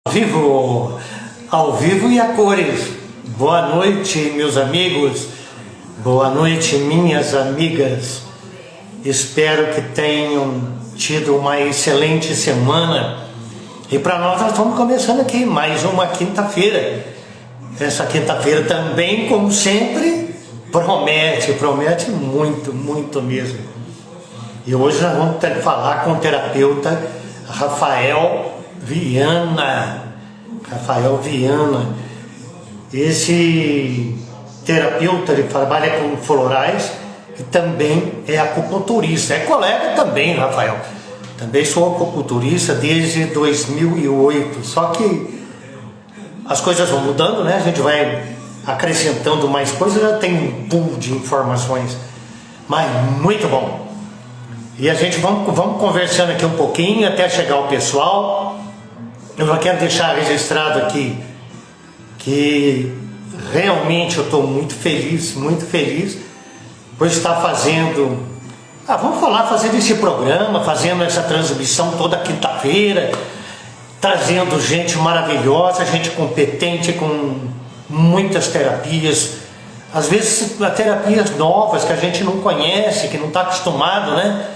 Vivo, ao vivo e a cores. Boa noite, meus amigos. Boa noite, minhas amigas. Espero que tenham tido uma excelente semana. E para nós estamos começando aqui mais uma quinta-feira. Essa quinta-feira também, como sempre, promete muito, muito mesmo. E hoje nós vamos falar com o terapeuta Rafael Viana. Esse terapeuta, ele trabalha com florais e também é acupunturista. É colega também, Rafael. Também sou acupunturista desde 2008. Só que as coisas vão mudando, né? A gente vai acrescentando mais coisas, já tem um pool de informações. Mas muito bom. E a gente vamos conversando aqui um pouquinho até chegar o pessoal. Eu já quero deixar registrado aqui que realmente eu estou muito feliz por estar fazendo, fazendo esse programa, fazendo essa transmissão toda quinta-feira, trazendo gente maravilhosa, gente competente com muitas terapias, às vezes terapias novas que a gente não conhece, que não está acostumado, né?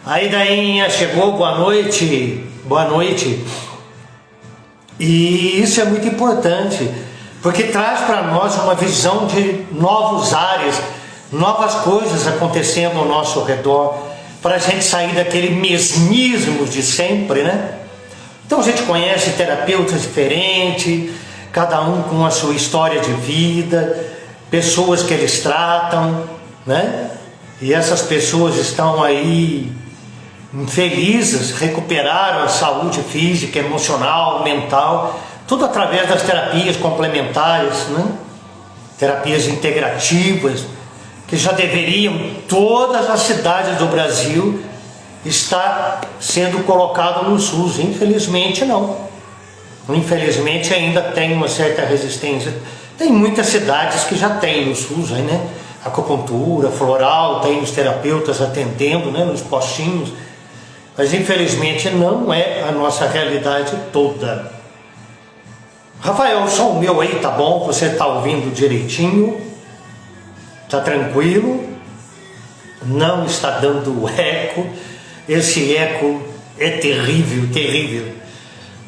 Aí daí chegou, boa noite. E isso é muito importante, porque traz para nós uma visão de novos áreas, novas coisas acontecendo ao nosso redor, para a gente sair daquele mesmismo de sempre, né? Então a gente conhece terapeutas diferentes, cada um com a sua história de vida, pessoas que eles tratam, né? E essas pessoas estão aí felizes, recuperaram a saúde física, emocional, mental, tudo através das terapias complementares, né? Terapias integrativas, que já deveriam, todas as cidades do Brasil, estar sendo colocado no SUS. Infelizmente não. Infelizmente ainda tem uma certa resistência. Tem muitas cidades que já tem no SUS, né? Acupuntura, floral, tem os terapeutas atendendo, né? Nos postinhos. Mas infelizmente não é a nossa realidade toda. Rafael, o som meu aí tá bom? Você tá ouvindo direitinho? Tá tranquilo? Não está dando eco? Esse eco é terrível,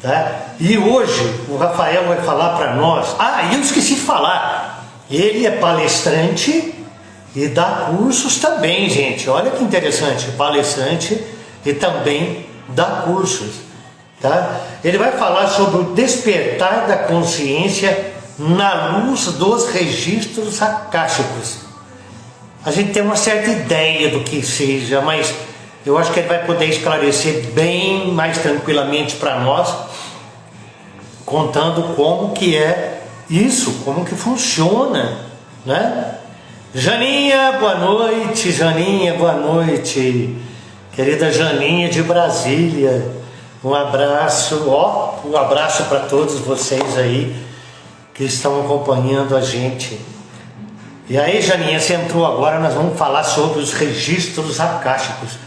tá? E hoje o Rafael vai falar para nós. Ah, eu esqueci de falar. Ele é palestrante e dá cursos também, gente. Olha que interessante, palestrante e também dá cursos, tá? Ele vai falar sobre o despertar da consciência na luz dos registros akáshicos. A gente tem uma certa ideia do que seja, mas eu acho que ele vai poder esclarecer bem mais tranquilamente para nós, contando como que é isso, como que funciona, né? Janinha, boa noite. Querida Janinha de Brasília, um abraço, um abraço para todos vocês aí que estão acompanhando a gente. E aí, Janinha, você entrou agora, nós vamos falar sobre os registros akáshicos,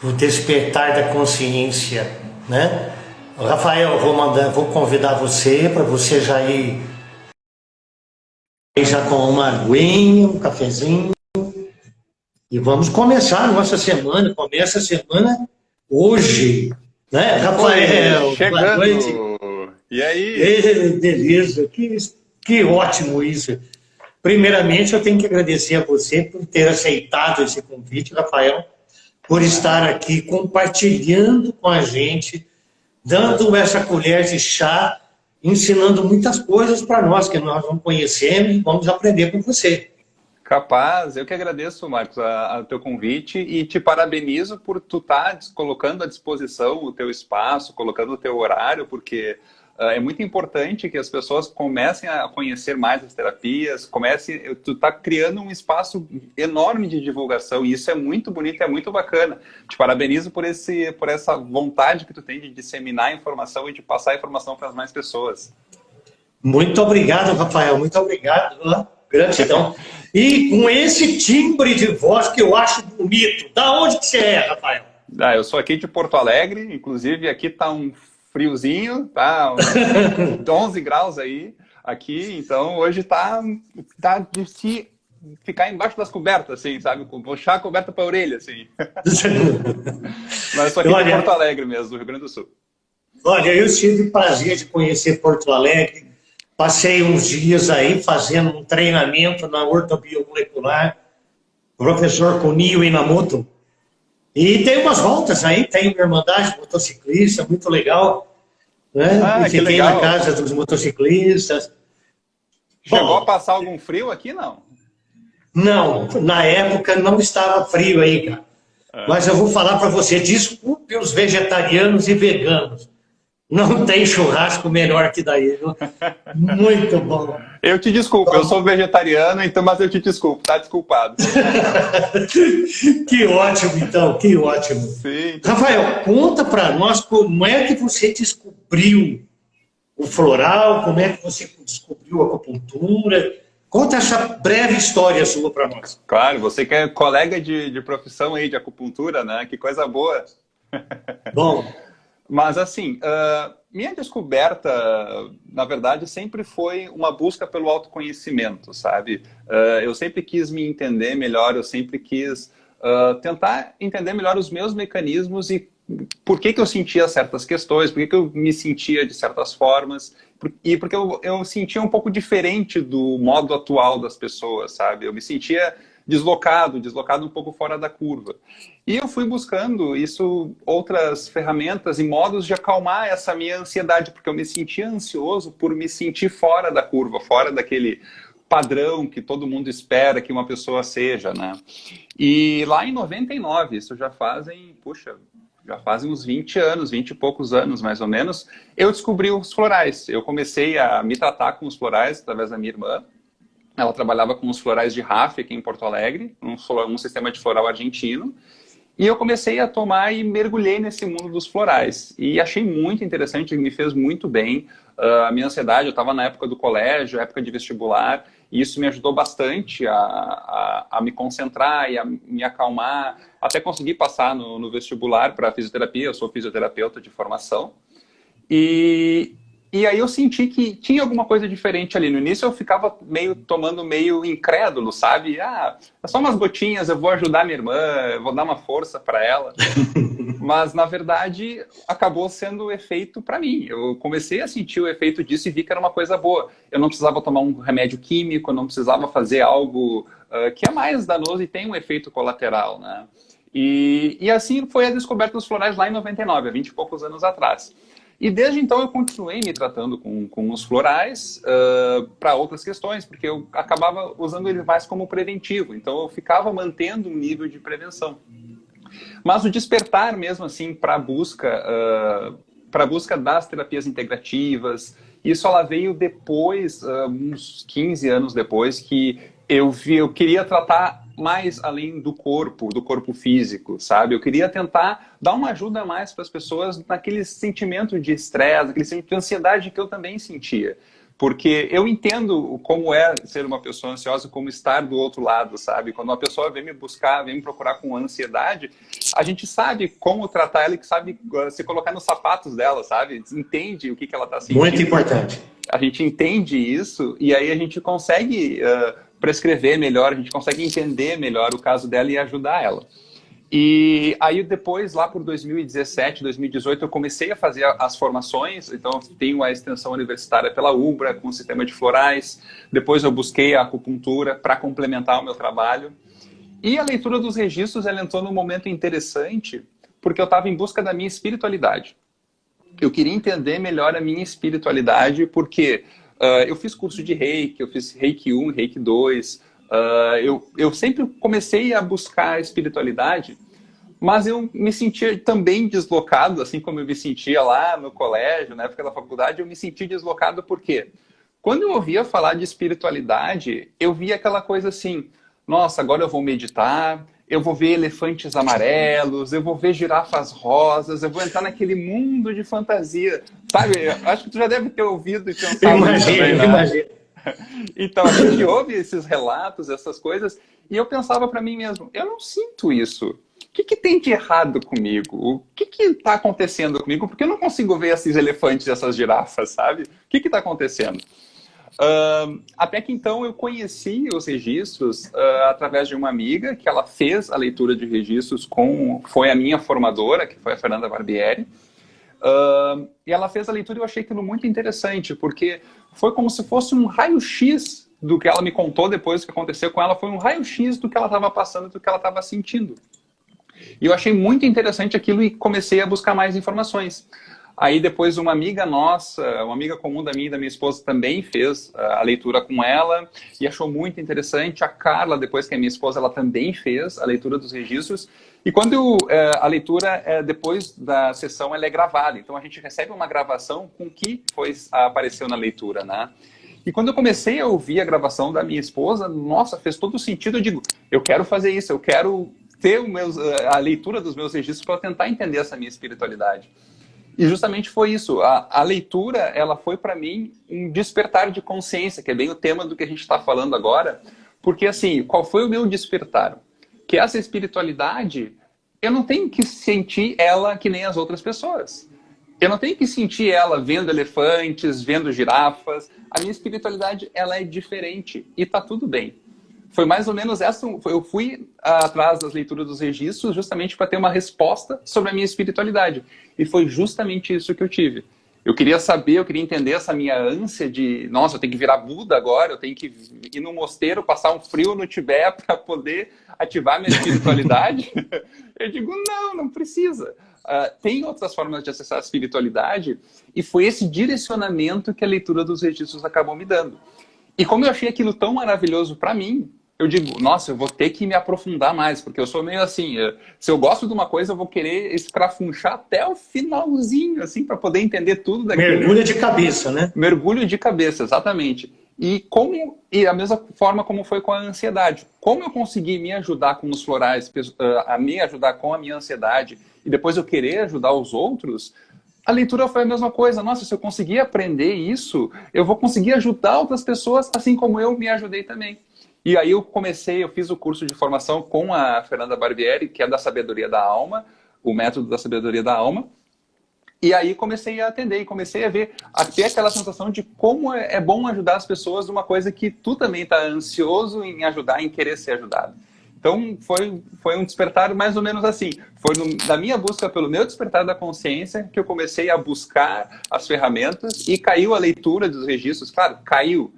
o despertar da consciência, né? Rafael, vou convidar você para você já ir já com uma aguinha, um cafezinho. E vamos começar a nossa semana. Começa a semana hoje, né, Rafael? Chegando. Boa noite. E aí? Beleza, que ótimo isso. Primeiramente, eu tenho que agradecer a você por ter aceitado esse convite, Rafael, por estar aqui compartilhando com a gente, dando essa colher de chá, ensinando muitas coisas para nós que nós não conhecemos e vamos aprender com você. Capaz, eu que agradeço, Marcos, o teu convite e te parabenizo por tu estar colocando à disposição o teu espaço, colocando o teu horário, porque é muito importante que as pessoas comecem a conhecer mais as terapias, tu tá criando um espaço enorme de divulgação e isso é muito bonito, é muito bacana. Te parabenizo por essa vontade que tu tem de disseminar a informação e de passar a informação para as mais pessoas. Muito obrigado, Rafael, muito obrigado. Gratidão. E com esse timbre de voz que eu acho bonito. Da onde que você é, Rafael? Eu sou aqui de Porto Alegre, inclusive aqui está um friozinho, tá? Uns 11 graus aí, aqui. Então, hoje tá de se ficar embaixo das cobertas, assim, sabe? Puxar a coberta para a orelha, assim. Mas só aqui em Porto Alegre mesmo, do Rio Grande do Sul. Olha, eu tive o prazer de conhecer Porto Alegre. Passei uns dias aí fazendo um treinamento na ortobiomolecular, professor Kunio Inamoto. E tem umas voltas aí, tem uma irmandade motociclista, muito legal. Né? E fiquei legal na casa dos motociclistas. Chegou a passar algum frio aqui, não? Não, na época não estava frio aí, cara. Mas eu vou falar para você, desculpe os vegetarianos e veganos. Não tem churrasco melhor que daí, viu? Muito bom. Eu te desculpo, eu sou vegetariano, então, mas eu te desculpo, tá desculpado. Que ótimo, então, que ótimo. Sim. Rafael, conta para nós como é que você descobriu o floral, como é que você descobriu a acupuntura. Conta essa breve história sua para nós. Claro, você que é colega de profissão aí de acupuntura, né? Que coisa boa. Bom. Mas assim, minha descoberta, na verdade, sempre foi uma busca pelo autoconhecimento, sabe? Eu sempre quis me entender melhor, eu sempre quis tentar entender melhor os meus mecanismos e por que eu sentia certas questões, por que eu me sentia de certas formas, e porque eu sentia um pouco diferente do modo atual das pessoas, sabe? Eu me sentia deslocado um pouco fora da curva. E eu fui buscando outras ferramentas e modos de acalmar essa minha ansiedade, porque eu me sentia ansioso por me sentir fora da curva, fora daquele padrão que todo mundo espera que uma pessoa seja, né? E lá em 99, isso já fazem uns 20 anos, 20 e poucos anos, mais ou menos, eu descobri os florais. Eu comecei a me tratar com os florais através da minha irmã. Ela trabalhava com os florais de RAF aqui em Porto Alegre, um sistema de floral argentino. E eu comecei a tomar e mergulhei nesse mundo dos florais. E achei muito interessante, me fez muito bem. A minha ansiedade, eu estava na época do colégio, época de vestibular, e isso me ajudou bastante a me concentrar e a me acalmar, até conseguir passar no vestibular para fisioterapia. Eu sou fisioterapeuta de formação. E aí eu senti que tinha alguma coisa diferente ali. No início eu ficava tomando meio incrédulo, sabe? É só umas gotinhas, eu vou ajudar minha irmã, eu vou dar uma força para ela. Mas, na verdade, acabou sendo efeito para mim. Eu comecei a sentir o efeito disso e vi que era uma coisa boa. Eu não precisava tomar um remédio químico, eu não precisava fazer algo que é mais danoso e tem um efeito colateral, né? E assim foi a descoberta dos florais lá em 99, há 20 e poucos anos atrás. E desde então eu continuei me tratando com os florais para outras questões, porque eu acabava usando ele mais como preventivo. Então eu ficava mantendo um nível de prevenção. Mas o despertar mesmo assim para a busca das terapias integrativas, isso ela veio depois, uns 15 anos depois, que eu queria tratar mais além do corpo físico, sabe? Eu queria tentar dar uma ajuda a mais para as pessoas naquele sentimento de estresse, naquele sentimento de ansiedade que eu também sentia. Porque eu entendo como é ser uma pessoa ansiosa, como estar do outro lado, sabe? Quando uma pessoa vem me buscar, vem me procurar com ansiedade, a gente sabe como tratar ela e sabe se colocar nos sapatos dela, sabe? Entende o que ela está sentindo. Muito importante. A gente entende isso e aí a gente consegue prescrever melhor, a gente consegue entender melhor o caso dela e ajudar ela. E aí depois, lá por 2017, 2018, eu comecei a fazer as formações. Então, tenho a extensão universitária pela UBRA, com o sistema de florais. Depois eu busquei a acupuntura para complementar o meu trabalho. E a leitura dos registros, ela entrou num momento interessante, porque eu estava em busca da minha espiritualidade. Eu queria entender melhor a minha espiritualidade, porque eu fiz curso de Reiki, eu fiz Reiki 1, Reiki 2... eu sempre comecei a buscar a espiritualidade, mas eu me sentia também deslocado, assim como eu me sentia lá no colégio, na época da faculdade, eu me sentia deslocado porque quando eu ouvia falar de espiritualidade, eu via aquela coisa assim, nossa, agora eu vou meditar, eu vou ver elefantes amarelos, eu vou ver girafas rosas, eu vou entrar naquele mundo de fantasia, sabe? Acho que tu já deve ter ouvido e pensado nisso também, né? Imagina. Então, a gente ouve esses relatos, essas coisas, e eu pensava para mim mesmo, eu não sinto isso. que tem de errado comigo? O que está acontecendo comigo? Porque eu não consigo ver esses elefantes e essas girafas, sabe? O que está acontecendo? Até que então eu conheci os registros através de uma amiga que ela fez a leitura de registros foi a minha formadora, que foi a Fernanda Barbieri, e ela fez a leitura e eu achei aquilo muito interessante, porque foi como se fosse um raio-x do que ela me contou depois do que aconteceu com ela, foi um raio-x do que ela estava passando, do que ela estava sentindo. E eu achei muito interessante aquilo e comecei a buscar mais informações. Aí depois uma amiga nossa, uma amiga comum da minha e da minha esposa também fez a leitura com ela e achou muito interessante. A Carla, depois que é minha esposa, ela também fez a leitura dos registros. E quando a leitura, depois da sessão, ela é gravada. Então a gente recebe uma gravação com o que apareceu na leitura, né? E quando eu comecei a ouvir a gravação da minha esposa, nossa, fez todo sentido. Eu digo, eu quero fazer isso, eu quero ter a leitura dos meus registros para tentar entender essa minha espiritualidade. E justamente foi isso. A leitura, ela foi para mim um despertar de consciência, que é bem o tema do que a gente está falando agora. Porque assim, qual foi o meu despertar? Que essa espiritualidade, eu não tenho que sentir ela que nem as outras pessoas. Eu não tenho que sentir ela vendo elefantes, vendo girafas. A minha espiritualidade, ela é diferente e tá tudo bem. Foi mais ou menos essa. Eu fui atrás das leituras dos registros justamente para ter uma resposta sobre a minha espiritualidade. E foi justamente isso que eu tive. Eu queria saber, eu queria entender essa minha ânsia de, nossa, eu tenho que virar Buda agora, eu tenho que ir no mosteiro, passar um frio no Tibete para poder ativar minha espiritualidade. Eu digo, não precisa. Tem outras formas de acessar a espiritualidade e foi esse direcionamento que a leitura dos registros acabou me dando. E como eu achei aquilo tão maravilhoso para mim, eu digo, nossa, eu vou ter que me aprofundar mais, porque eu sou meio assim, se eu gosto de uma coisa, eu vou querer escrafunchar até o finalzinho, assim, para poder entender tudo daquilo. Mergulho de cabeça, né? Mergulho de cabeça, exatamente. E a mesma forma como foi com a ansiedade. Como eu consegui me ajudar com os florais, a me ajudar com a minha ansiedade, e depois eu querer ajudar os outros, a leitura foi a mesma coisa. Nossa, se eu conseguir aprender isso, eu vou conseguir ajudar outras pessoas, assim como eu me ajudei também. E aí eu fiz o curso de formação com a Fernanda Barbieri, que é da Sabedoria da Alma, o método da Sabedoria da Alma. E aí comecei a atender e comecei a ver, a ter aquela sensação de como é bom ajudar as pessoas numa coisa que tu também está ansioso em ajudar, em querer ser ajudado. Então foi um despertar mais ou menos assim. Foi na minha busca pelo meu despertar da consciência que eu comecei a buscar as ferramentas e caiu a leitura dos registros. Claro, caiu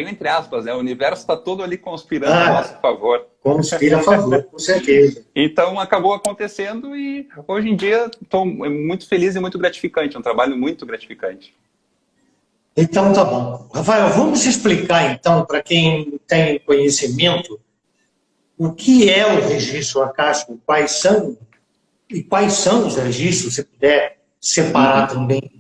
entre aspas, né? O universo está todo ali conspirando a nosso favor. Conspira a favor, com certeza. Então acabou acontecendo e hoje em dia estou muito feliz e muito gratificante. É um trabalho muito gratificante. Então tá bom. Rafael, vamos explicar então para quem tem conhecimento o que é o registro acástico, quais são os registros, se puder separar também.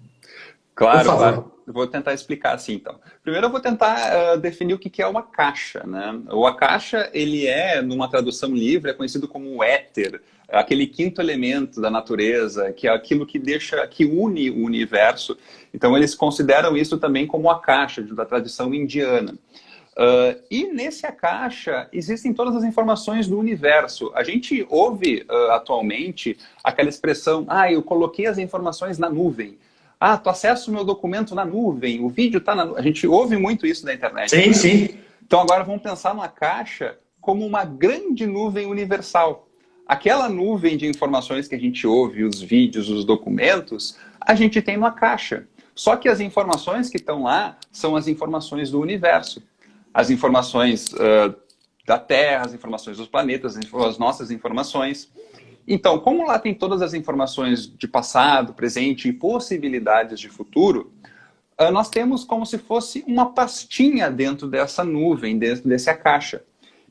Claro, por favor. Claro. Eu vou tentar explicar assim, então. Primeiro eu vou tentar definir o que é o akasha, né? O akasha, ele numa tradução livre, é conhecido como o éter, aquele quinto elemento da natureza, que é aquilo que une o universo. Então eles consideram isso também como o akasha, da tradição indiana. E nesse akasha existem todas as informações do universo. A gente ouve atualmente aquela expressão, eu coloquei as informações na nuvem. Tu acessa o meu documento na nuvem, o vídeo está na nuvem. A gente ouve muito isso na internet. Sim, né? Sim. Então agora vamos pensar no akasha como uma grande nuvem universal. Aquela nuvem de informações que a gente ouve, os vídeos, os documentos, a gente tem no akasha. Só que as informações que estão lá são as informações do universo. As informações da Terra, as informações dos planetas, as nossas informações. Então, como lá tem todas as informações de passado, presente e possibilidades de futuro, nós temos como se fosse uma pastinha dentro dessa nuvem, dentro desse akasha.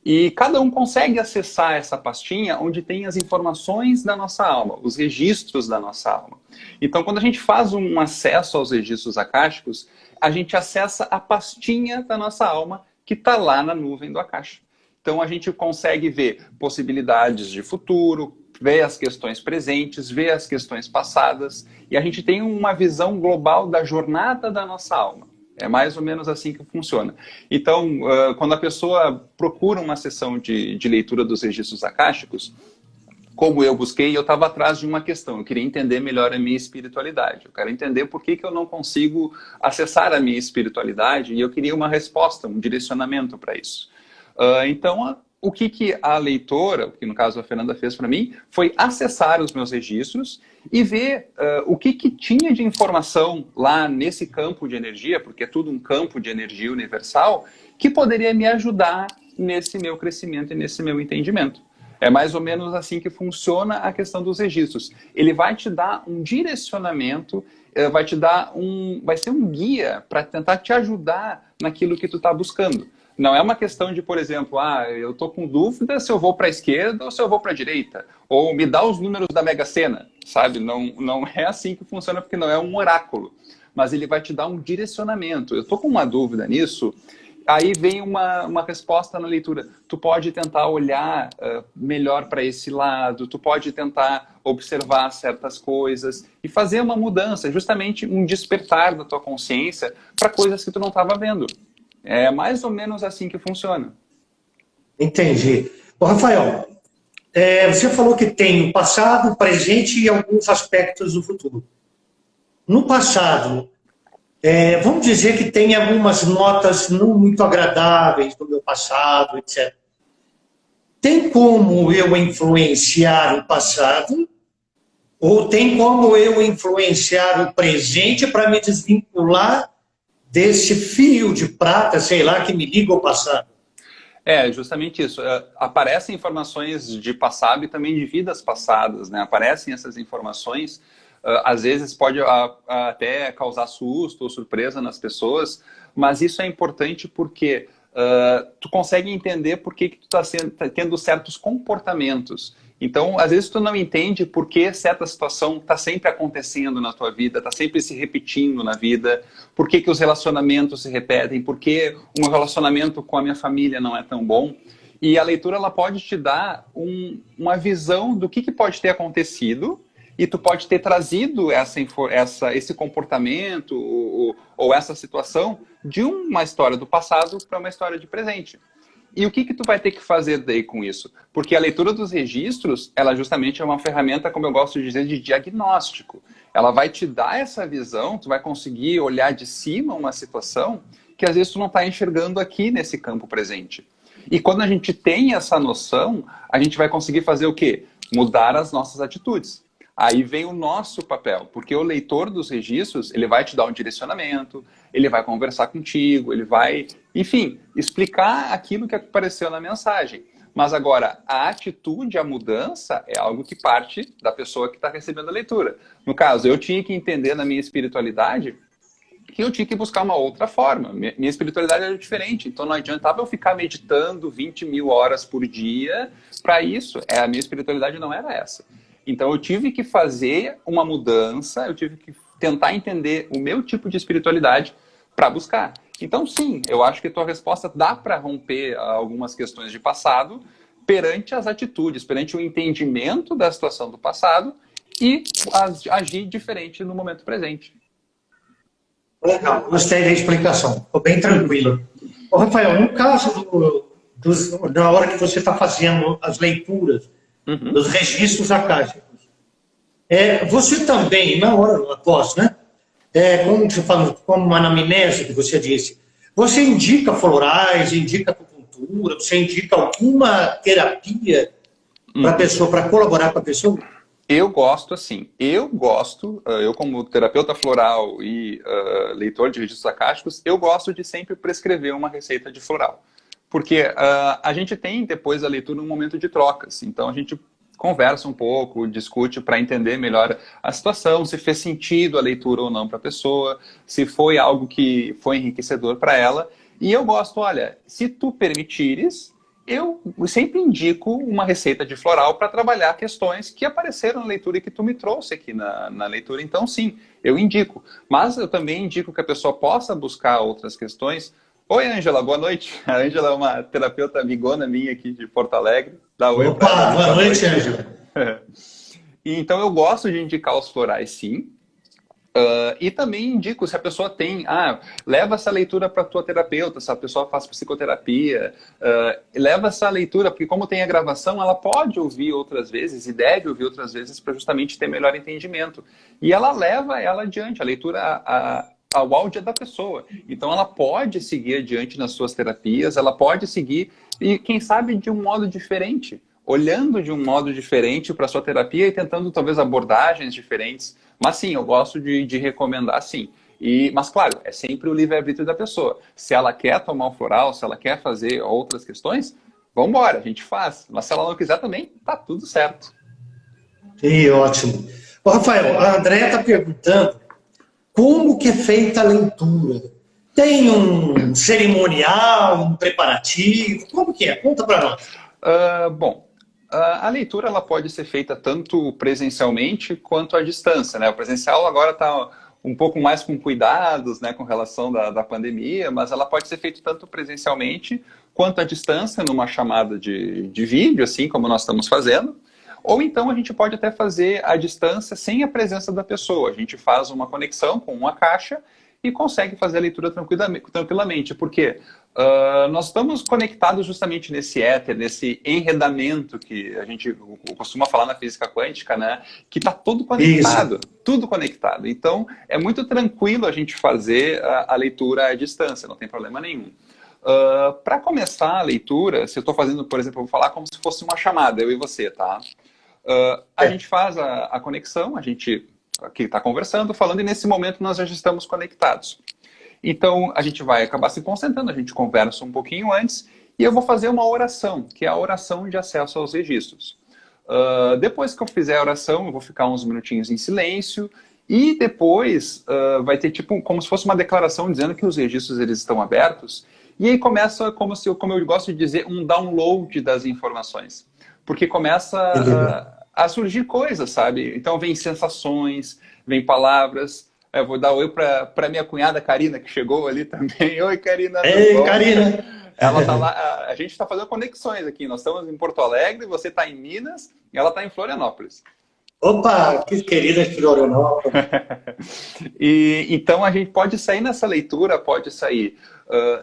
E cada um consegue acessar essa pastinha onde tem as informações da nossa alma, os registros da nossa alma. Então, quando a gente faz um acesso aos registros akáshicos, a gente acessa a pastinha da nossa alma que está lá na nuvem do akasha. Então, a gente consegue ver possibilidades de futuro, ver as questões presentes, ver as questões passadas, e a gente tem uma visão global da jornada da nossa alma. É mais ou menos assim que funciona. Então, quando a pessoa procura uma sessão de leitura dos registros akáshicos, como eu busquei, eu estava atrás de uma questão. Eu queria entender melhor a minha espiritualidade. Eu quero entender por que eu não consigo acessar a minha espiritualidade e eu queria uma resposta, um direcionamento para isso. Então, o que a leitora, que no caso a Fernanda fez para mim, foi acessar os meus registros e ver o que tinha de informação lá nesse campo de energia, porque é tudo um campo de energia universal, que poderia me ajudar nesse meu crescimento e nesse meu entendimento. É mais ou menos assim que funciona a questão dos registros. Ele vai te dar um direcionamento, vai ser um guia para tentar te ajudar naquilo que tu está buscando. Não é uma questão de, por exemplo, eu estou com dúvida se eu vou para a esquerda ou se eu vou para a direita. Ou me dá os números da Mega Sena, sabe? Não é assim que funciona, porque não é um oráculo. Mas ele vai te dar um direcionamento. Eu estou com uma dúvida nisso. Aí vem uma resposta na leitura. Tu pode tentar olhar melhor para esse lado, tu pode tentar observar certas coisas e fazer uma mudança, justamente um despertar da tua consciência para coisas que tu não estava vendo. É mais ou menos assim que funciona. Entendi. Ô, Rafael, você falou que tem o passado, o presente e alguns aspectos do futuro. No passado, vamos dizer que tem algumas notas não muito agradáveis do meu passado, etc. Tem como eu influenciar o passado? Ou tem como eu influenciar o presente para me desvincular desse fio de prata, sei lá, que me liga ao passado? É, justamente isso. Aparecem informações de passado e também de vidas passadas, né? Aparecem essas informações. Às vezes pode até causar susto ou surpresa nas pessoas, mas isso é importante porque tu consegue entender por que tu tá tendo certos comportamentos. Então, às vezes tu não entende por que certa situação está sempre acontecendo na tua vida, está sempre se repetindo na vida, por que os relacionamentos se repetem, por que um relacionamento com a minha família não é tão bom. E a leitura ela pode te dar uma visão do que pode ter acontecido e tu pode ter trazido esse comportamento ou essa situação de uma história do passado para uma história de presente. E o que tu vai ter que fazer daí com isso? Porque a leitura dos registros, ela justamente é uma ferramenta, como eu gosto de dizer, de diagnóstico. Ela vai te dar essa visão, tu vai conseguir olhar de cima uma situação que às vezes tu não está enxergando aqui nesse campo presente. E quando a gente tem essa noção, a gente vai conseguir fazer o quê? Mudar as nossas atitudes. Aí vem o nosso papel, porque o leitor dos registros, ele vai te dar um direcionamento, ele vai conversar contigo, ele vai, enfim, explicar aquilo que apareceu na mensagem. Mas agora, a atitude, a mudança, é algo que parte da pessoa que está recebendo a leitura. No caso, eu tinha que entender na minha espiritualidade que eu tinha que buscar uma outra forma. Minha espiritualidade era diferente, então não adiantava eu ficar meditando 20 mil horas por dia para isso. A minha espiritualidade não era essa. Então eu tive que fazer uma mudança, eu tive que tentar entender o meu tipo de espiritualidade para buscar. Então sim, eu acho que a tua resposta dá para romper algumas questões de passado perante as atitudes, perante o entendimento da situação do passado e agir diferente no momento presente. Legal, gostei da explicação, ficou bem tranquilo. Ô, Rafael, no caso na hora que você está fazendo as leituras, dos registros acásicos. Você também, na hora após, né? Como você fala, como uma anamnese que você disse, você indica florais, indica acupuntura, você indica alguma terapia para a pessoa, para colaborar com a pessoa? Eu gosto, assim, eu como terapeuta floral e leitor de registros acásticos, eu gosto de sempre prescrever uma receita de floral. Porque a gente tem, depois da leitura, um momento de trocas. Então, a gente conversa um pouco, discute para entender melhor a situação, se fez sentido a leitura ou não para a pessoa, se foi algo que foi enriquecedor para ela. E eu gosto, olha, se tu permitires, eu sempre indico uma receita de floral para trabalhar questões que apareceram na leitura e que tu me trouxe aqui na leitura. Então, sim, eu indico. Mas eu também indico que a pessoa possa buscar outras questões. Oi, Ângela, boa noite. A Ângela é uma terapeuta amigona minha aqui de Porto Alegre. Dá oi. Opa, boa noite, Ângela. Então, eu gosto de indicar os florais, sim. E também indico, se a pessoa tem, leva essa leitura para a tua terapeuta, se a pessoa faz psicoterapia, leva essa leitura, porque como tem a gravação, ela pode ouvir outras vezes e deve ouvir outras vezes para justamente ter melhor entendimento. E ela leva ela adiante, a leitura, ao áudio é da pessoa. Então ela pode seguir adiante nas suas terapias, ela pode seguir, e quem sabe de um modo diferente, olhando de um modo diferente para a sua terapia e tentando talvez abordagens diferentes. Mas sim, eu gosto de recomendar sim. Mas claro, é sempre o livre-arbítrio da pessoa. Se ela quer tomar o floral, se ela quer fazer outras questões, vamos embora, a gente faz. Mas se ela não quiser também, tá tudo certo. Que ótimo. Ô, Rafael, a Andréa está perguntando como que é feita a leitura. Tem um cerimonial, um preparativo? Como que é? Conta para nós. Bom, a leitura ela pode ser feita tanto presencialmente quanto à distância, né? O presencial agora está um pouco mais com cuidados, né, com relação da pandemia, mas ela pode ser feita tanto presencialmente quanto à distância, numa chamada de vídeo, assim como nós estamos fazendo. Ou então a gente pode até fazer à distância sem a presença da pessoa. A gente faz uma conexão com uma caixa e consegue fazer a leitura tranquilamente. Por quê? Nós estamos conectados justamente nesse éter, nesse enredamento que a gente costuma falar na física quântica, né? Que está tudo conectado, tudo conectado. Então, é muito tranquilo a gente fazer a leitura à distância, não tem problema nenhum. Para começar a leitura, se eu estou fazendo, por exemplo, eu vou falar como se fosse uma chamada, eu e você, tá? A gente faz a conexão, a gente aqui está conversando, falando, e nesse momento nós já estamos conectados. Então, a gente vai acabar se concentrando, a gente conversa um pouquinho antes, e eu vou fazer uma oração, que é a oração de acesso aos registros. Depois que eu fizer a oração, eu vou ficar uns minutinhos em silêncio, e depois vai ter tipo como se fosse uma declaração dizendo que os registros eles estão abertos, e aí começa, como eu gosto de dizer, um download das informações. Porque começa a surgir coisas, sabe? Então vem sensações, vem palavras. Eu vou dar oi para minha cunhada Karina, que chegou ali também. Oi, Karina. Ei, Karina. Ela tá lá, a gente está fazendo conexões aqui. Nós estamos em Porto Alegre, você está em Minas e ela está em Florianópolis. Opa, que querida Florianópolis. Então a gente pode sair nessa leitura, pode sair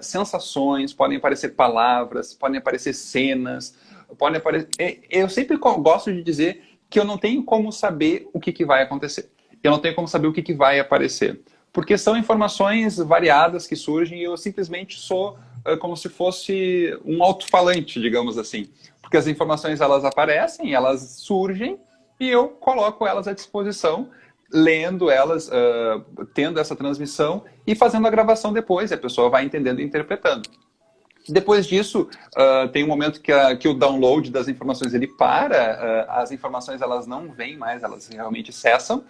sensações, podem aparecer palavras, podem aparecer cenas, podem aparecer... Eu sempre gosto de dizer que eu não tenho como saber o que vai acontecer. Eu não tenho como saber o que vai aparecer. Porque são informações variadas que surgem e eu simplesmente sou como se fosse um alto-falante, digamos assim. Porque as informações elas aparecem, elas surgem e eu coloco elas à disposição, lendo elas, tendo essa transmissão e fazendo a gravação depois. E a pessoa vai entendendo e interpretando. Depois disso, tem um momento que o download das informações ele para, as informações elas não vêm mais, elas realmente cessam.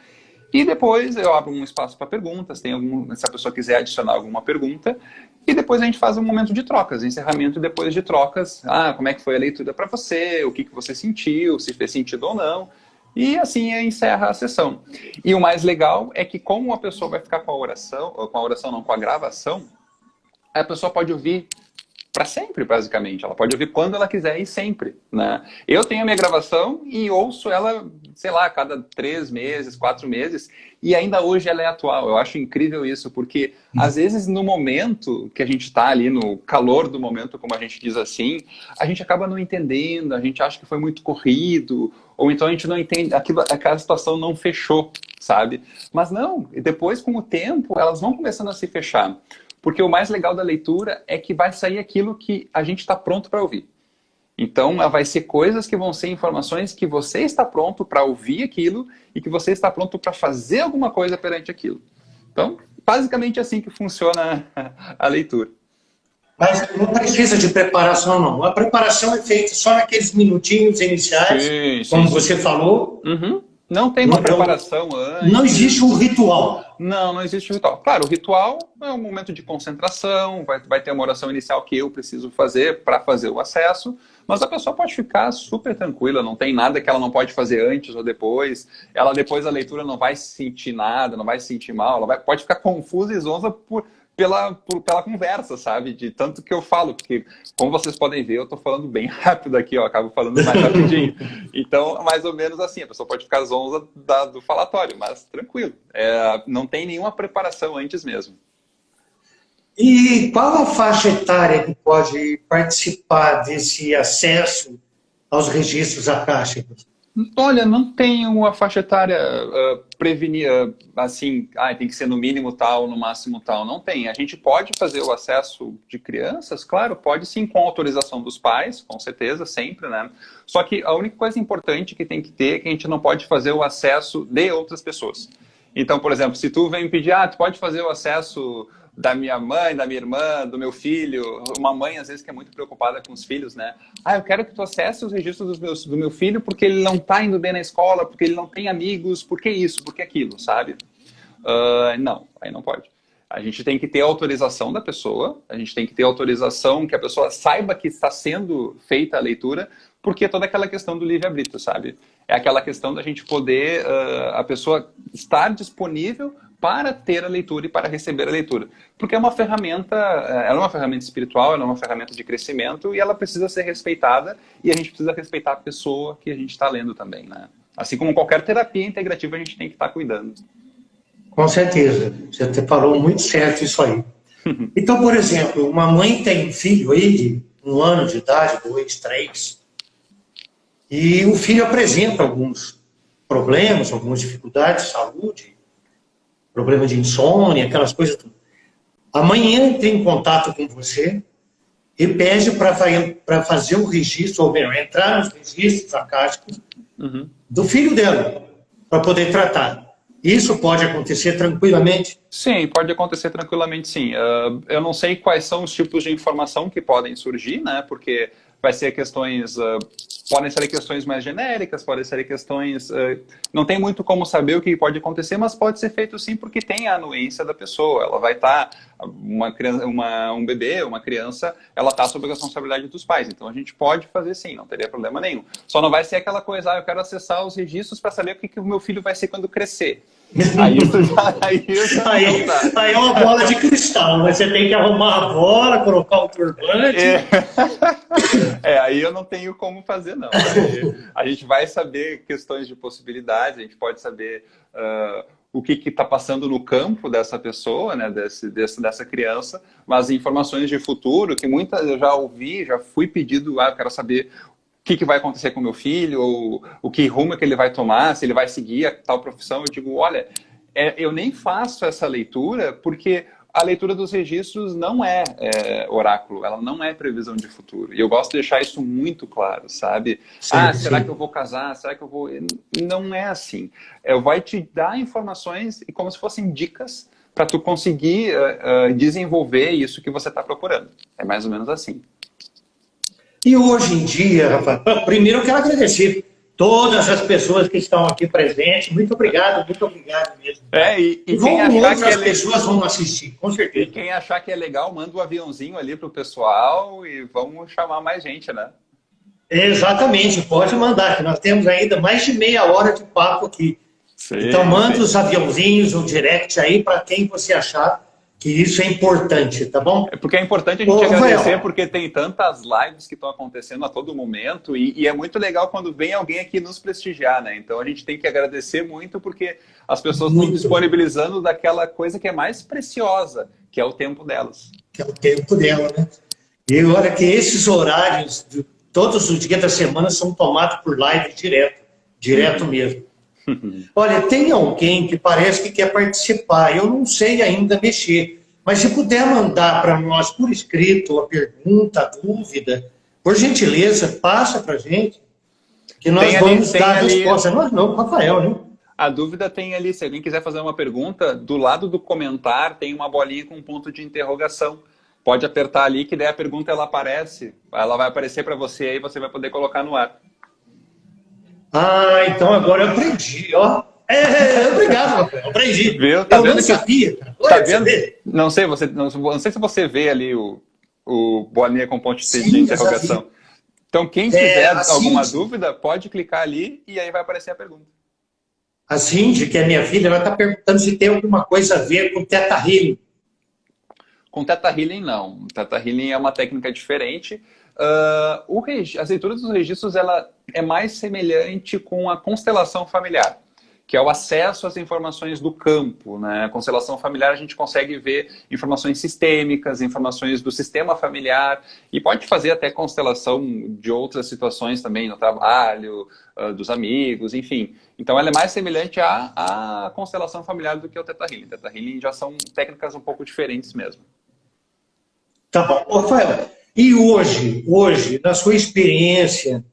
E depois eu abro um espaço para perguntas, se a pessoa quiser adicionar alguma pergunta. E depois a gente faz um momento de trocas, encerramento e depois de trocas. Como é que foi a leitura para você, o que você sentiu, se fez sentido ou não. E assim encerra a sessão. E o mais legal é que como a pessoa vai ficar com a gravação, a pessoa pode ouvir para sempre, basicamente. Ela pode ouvir quando ela quiser e sempre, né? Eu tenho a minha gravação e ouço ela, sei lá, a cada 3 meses, 4 meses, e ainda hoje ela é atual. Eu acho incrível isso, porque às vezes no momento que a gente está ali, no calor do momento, como a gente diz assim, a gente acaba não entendendo, a gente acha que foi muito corrido, ou então a gente não entende, aquela situação não fechou, sabe? Mas não, depois com o tempo elas vão começando a se fechar. Porque o mais legal da leitura é que vai sair aquilo que a gente está pronto para ouvir. Então, vai ser coisas que vão ser informações que você está pronto para ouvir aquilo e que você está pronto para fazer alguma coisa perante aquilo. Então, basicamente é assim que funciona a leitura. Mas não precisa de preparação, não. A preparação é feita só naqueles minutinhos iniciais, como você falou. Uhum. Não tem uma preparação antes. Não existe um ritual. Não existe um ritual. Claro, o ritual é um momento de concentração, vai ter uma oração inicial que eu preciso fazer para fazer o acesso, mas a pessoa pode ficar super tranquila, não tem nada que ela não pode fazer antes ou depois. Ela depois da leitura não vai sentir nada, não vai se sentir mal, ela pode ficar confusa e zonza pela conversa, sabe? De tanto que eu falo, porque, como vocês podem ver, eu tô falando bem rápido aqui, ó, acabo falando mais rapidinho. Então, mais ou menos assim, a pessoa pode ficar zonza do falatório, mas tranquilo. Não tem nenhuma preparação antes mesmo. E qual a faixa etária que pode participar desse acesso aos registros acásticos? Olha, não tem uma faixa etária assim, tem que ser no mínimo tal, no máximo tal. Não tem. A gente pode fazer o acesso de crianças, claro, pode sim, com autorização dos pais, com certeza, sempre, né? Só que a única coisa importante que tem que ter é que a gente não pode fazer o acesso de outras pessoas. Então, por exemplo, se tu vem me pedir, tu pode fazer o acesso da minha mãe, da minha irmã, do meu filho, uma mãe às vezes que é muito preocupada com os filhos, né? Eu quero que tu acesse os registros do meu filho porque ele não tá indo bem na escola, porque ele não tem amigos, por que isso, por que aquilo, sabe? Não, aí não pode. A gente tem que ter autorização da pessoa, a gente tem que ter autorização que a pessoa saiba que está sendo feita a leitura, porque é toda aquela questão do livre-arbítrio, sabe? É aquela questão da gente poder, a pessoa estar disponível para ter a leitura e para receber a leitura. Porque ela é uma ferramenta espiritual, ela é uma ferramenta de crescimento e ela precisa ser respeitada e a gente precisa respeitar a pessoa que a gente está lendo também, né? Assim como qualquer terapia integrativa, a gente tem que estar cuidando. Com certeza, você falou muito certo isso aí. Então, por exemplo, uma mãe tem um filho aí de 1 ano de idade, 2, 3, e o filho apresenta alguns problemas, algumas dificuldades de saúde, problema de insônia, aquelas coisas. A mãe entra em contato com você e pede para fazer o registro, ou melhor, entrar nos registros acásticos do filho dela, para poder tratar. Isso pode acontecer tranquilamente? Sim, pode acontecer tranquilamente, sim. Eu não sei quais são os tipos de informação que podem surgir, né? Porque vai ser questões... podem ser questões mais genéricas, podem ser questões... não tem muito como saber o que pode acontecer, mas pode ser feito sim porque tem a anuência da pessoa. Ela vai estar... um bebê, uma criança, ela está sob a responsabilidade dos pais. Então a gente pode fazer sim, não teria problema nenhum. Só não vai ser aquela coisa, eu quero acessar os registros para saber o que o meu filho vai ser quando crescer. Aí é uma bola de cristal, mas você tem que arrumar a bola, colocar o turbante. Aí eu não tenho como fazer, não. A gente vai saber questões de possibilidades, a gente pode saber o que está passando no campo dessa pessoa, né, dessa criança, mas informações de futuro, que muitas eu já ouvi, já fui pedido, eu quero saber o que vai acontecer com o meu filho, ou o que rumo que ele vai tomar, se ele vai seguir a tal profissão. Eu digo, olha, eu nem faço essa leitura porque a leitura dos registros não é oráculo, ela não é previsão de futuro. E eu gosto de deixar isso muito claro, sabe? Será que eu vou casar? Será que eu vou... Não é assim. Vai te dar informações como se fossem dicas para tu conseguir desenvolver isso que você está procurando. É mais ou menos assim. E hoje em dia, Rafael, primeiro eu quero agradecer todas as pessoas que estão aqui presentes. Muito obrigado mesmo. E quem achar que pessoas vão assistir, com certeza. E quem achar que é legal, manda um aviãozinho ali pro pessoal e vamos chamar mais gente, né? Exatamente, pode mandar, que nós temos ainda mais de meia hora de papo aqui. Sim, então manda os aviãozinhos, o direct aí para quem você achar que isso é importante, tá bom? Porque é importante a gente agradecer, porque tem tantas lives que estão acontecendo a todo momento e é muito legal quando vem alguém aqui nos prestigiar, né? Então a gente tem que agradecer muito porque as pessoas estão disponibilizando daquela coisa que é mais preciosa, que é o tempo delas. Que é o tempo dela, né? E olha que esses horários, todos os dias da semana, são tomados por live direto mesmo. Olha, tem alguém que parece que quer participar, eu não sei ainda mexer, mas se puder mandar para nós por escrito a pergunta, a dúvida, por gentileza, passa para a gente, que nós vamos dar a resposta. Nós não, Rafael, né? A dúvida tem ali, se alguém quiser fazer uma pergunta, do lado do comentário tem uma bolinha com um ponto de interrogação. Pode apertar ali que daí a pergunta ela aparece, ela vai aparecer para você e você vai poder colocar no ar. Então agora eu aprendi, ó. Obrigado, Rafael. Aprendi. Viu? Eu não sabia, cara. Tá vendo? Não sei se você vê ali o bolinha com ponto de interrogação. Então, quem tiver alguma dúvida, pode clicar ali e aí vai aparecer a pergunta. A Cindy, que é minha filha, ela está perguntando se tem alguma coisa a ver com Teta Healing. Com Theta Healing, não. Theta Healing é uma técnica diferente. As leituras dos registros ela é mais semelhante com a constelação familiar, que é o acesso às informações do campo, né? A constelação familiar a gente consegue ver informações sistêmicas, informações do sistema familiar, e pode fazer até constelação de outras situações também, no trabalho, dos amigos, enfim. Então ela é mais semelhante à constelação familiar do que o Theta Healing. Theta Healing já são técnicas um pouco diferentes mesmo. Tá bom. Rafael, e hoje, na sua experiência,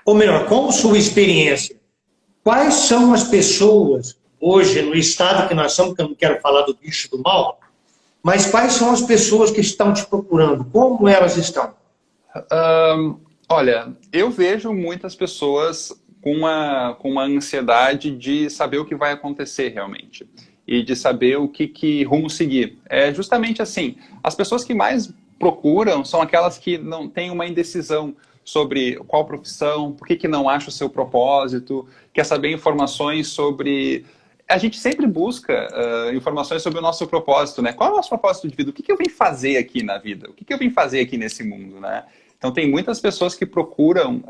ou melhor, com sua experiência, quais são as pessoas, hoje, no estado que nós estamos, que eu não quero falar do bicho do mal, mas quais são as pessoas que estão te procurando? Como elas estão? Olha, eu vejo muitas pessoas com uma ansiedade de saber o que vai acontecer realmente. E de saber o que rumo seguir. É justamente assim, as pessoas que mais procuram são aquelas que não têm uma indecisão sobre qual profissão, por que não acha o seu propósito, quer saber informações sobre... A gente sempre busca informações sobre o nosso propósito, né? Qual é o nosso propósito de vida? O que eu vim fazer aqui na vida? O que eu vim fazer aqui nesse mundo, né? Então tem muitas pessoas que procuram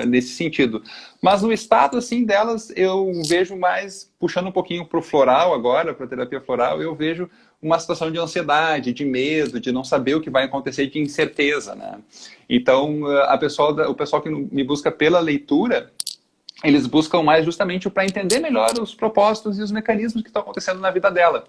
nesse sentido. Mas no estado assim delas, eu vejo mais, puxando um pouquinho para o floral agora, para a terapia floral, eu vejo uma situação de ansiedade, de medo, de não saber o que vai acontecer, de incerteza, né? Então o pessoal que me busca pela leitura, eles buscam mais justamente para entender melhor os propósitos e os mecanismos que estão acontecendo na vida dela.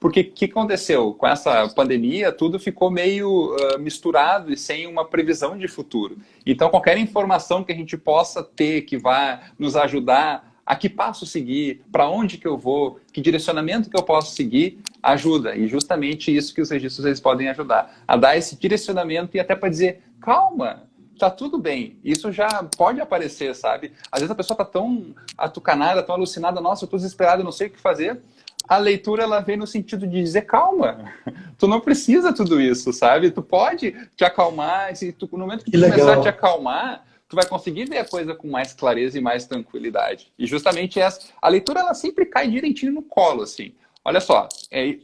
Porque o que aconteceu? Com essa pandemia, tudo ficou meio misturado e sem uma previsão de futuro. Então, qualquer informação que a gente possa ter que vá nos ajudar a que passo seguir, para onde que eu vou, que direcionamento que eu posso seguir, ajuda. E justamente isso que os registros eles podem ajudar. A dar esse direcionamento e até para dizer, calma, tá tudo bem. Isso já pode aparecer, sabe? Às vezes a pessoa tá tão atucanada, tão alucinada, nossa, eu tô desesperado, eu não sei o que fazer. A leitura, ela vem no sentido de dizer, calma, tu não precisa tudo isso, sabe? Tu pode te acalmar, e no momento que tu começar a te acalmar, tu vai conseguir ver a coisa com mais clareza e mais tranquilidade. E justamente a leitura, ela sempre cai direitinho no colo, assim. Olha só,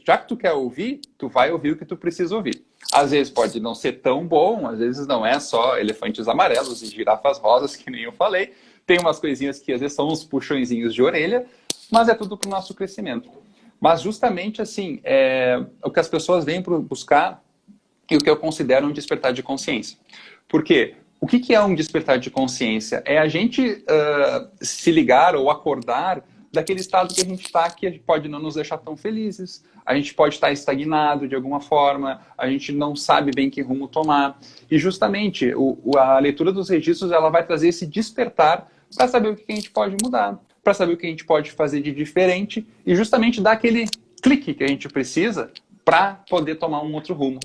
já que tu quer ouvir, tu vai ouvir o que tu precisa ouvir. Às vezes pode não ser tão bom, às vezes não é só elefantes amarelos e girafas rosas, que nem eu falei. Tem umas coisinhas que às vezes são uns puxõezinhos de orelha, mas é tudo para o nosso crescimento. Mas justamente assim, o que as pessoas vêm buscar e o que eu considero um despertar de consciência. Por quê? O que é um despertar de consciência? É a gente se ligar ou acordar daquele estado que a gente está, que pode não nos deixar tão felizes, a gente pode estar estagnado de alguma forma, a gente não sabe bem que rumo tomar. E justamente a leitura dos registros ela vai trazer esse despertar para saber o que a gente pode mudar, para saber o que a gente pode fazer de diferente e justamente dar aquele clique que a gente precisa para poder tomar um outro rumo.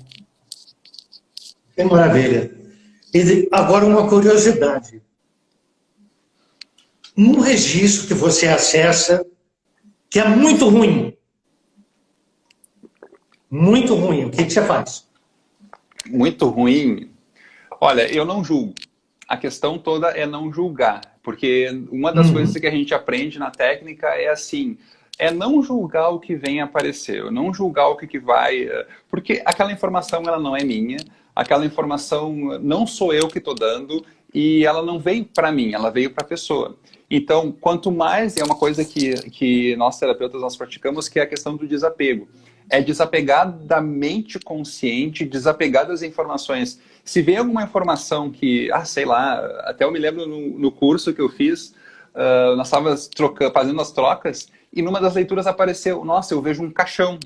Que maravilha. E agora uma curiosidade. Um registro que você acessa que é muito ruim, o que você faz? Muito ruim? Olha, eu não julgo. A questão toda é não julgar, porque uma das coisas que a gente aprende na técnica é assim, é não julgar o que vem aparecer, não julgar o que vai... Porque aquela informação ela não é minha, aquela informação não sou eu que estou dando e ela não veio para mim, ela veio para a pessoa. Então, quanto mais, é uma coisa que nós terapeutas nós praticamos, que é a questão do desapego. É desapegar da mente consciente, desapegar das informações. Se vem alguma informação que, sei lá, até eu me lembro no curso que eu fiz, nós estávamos fazendo as trocas, e numa das leituras apareceu, nossa, eu vejo um caixão.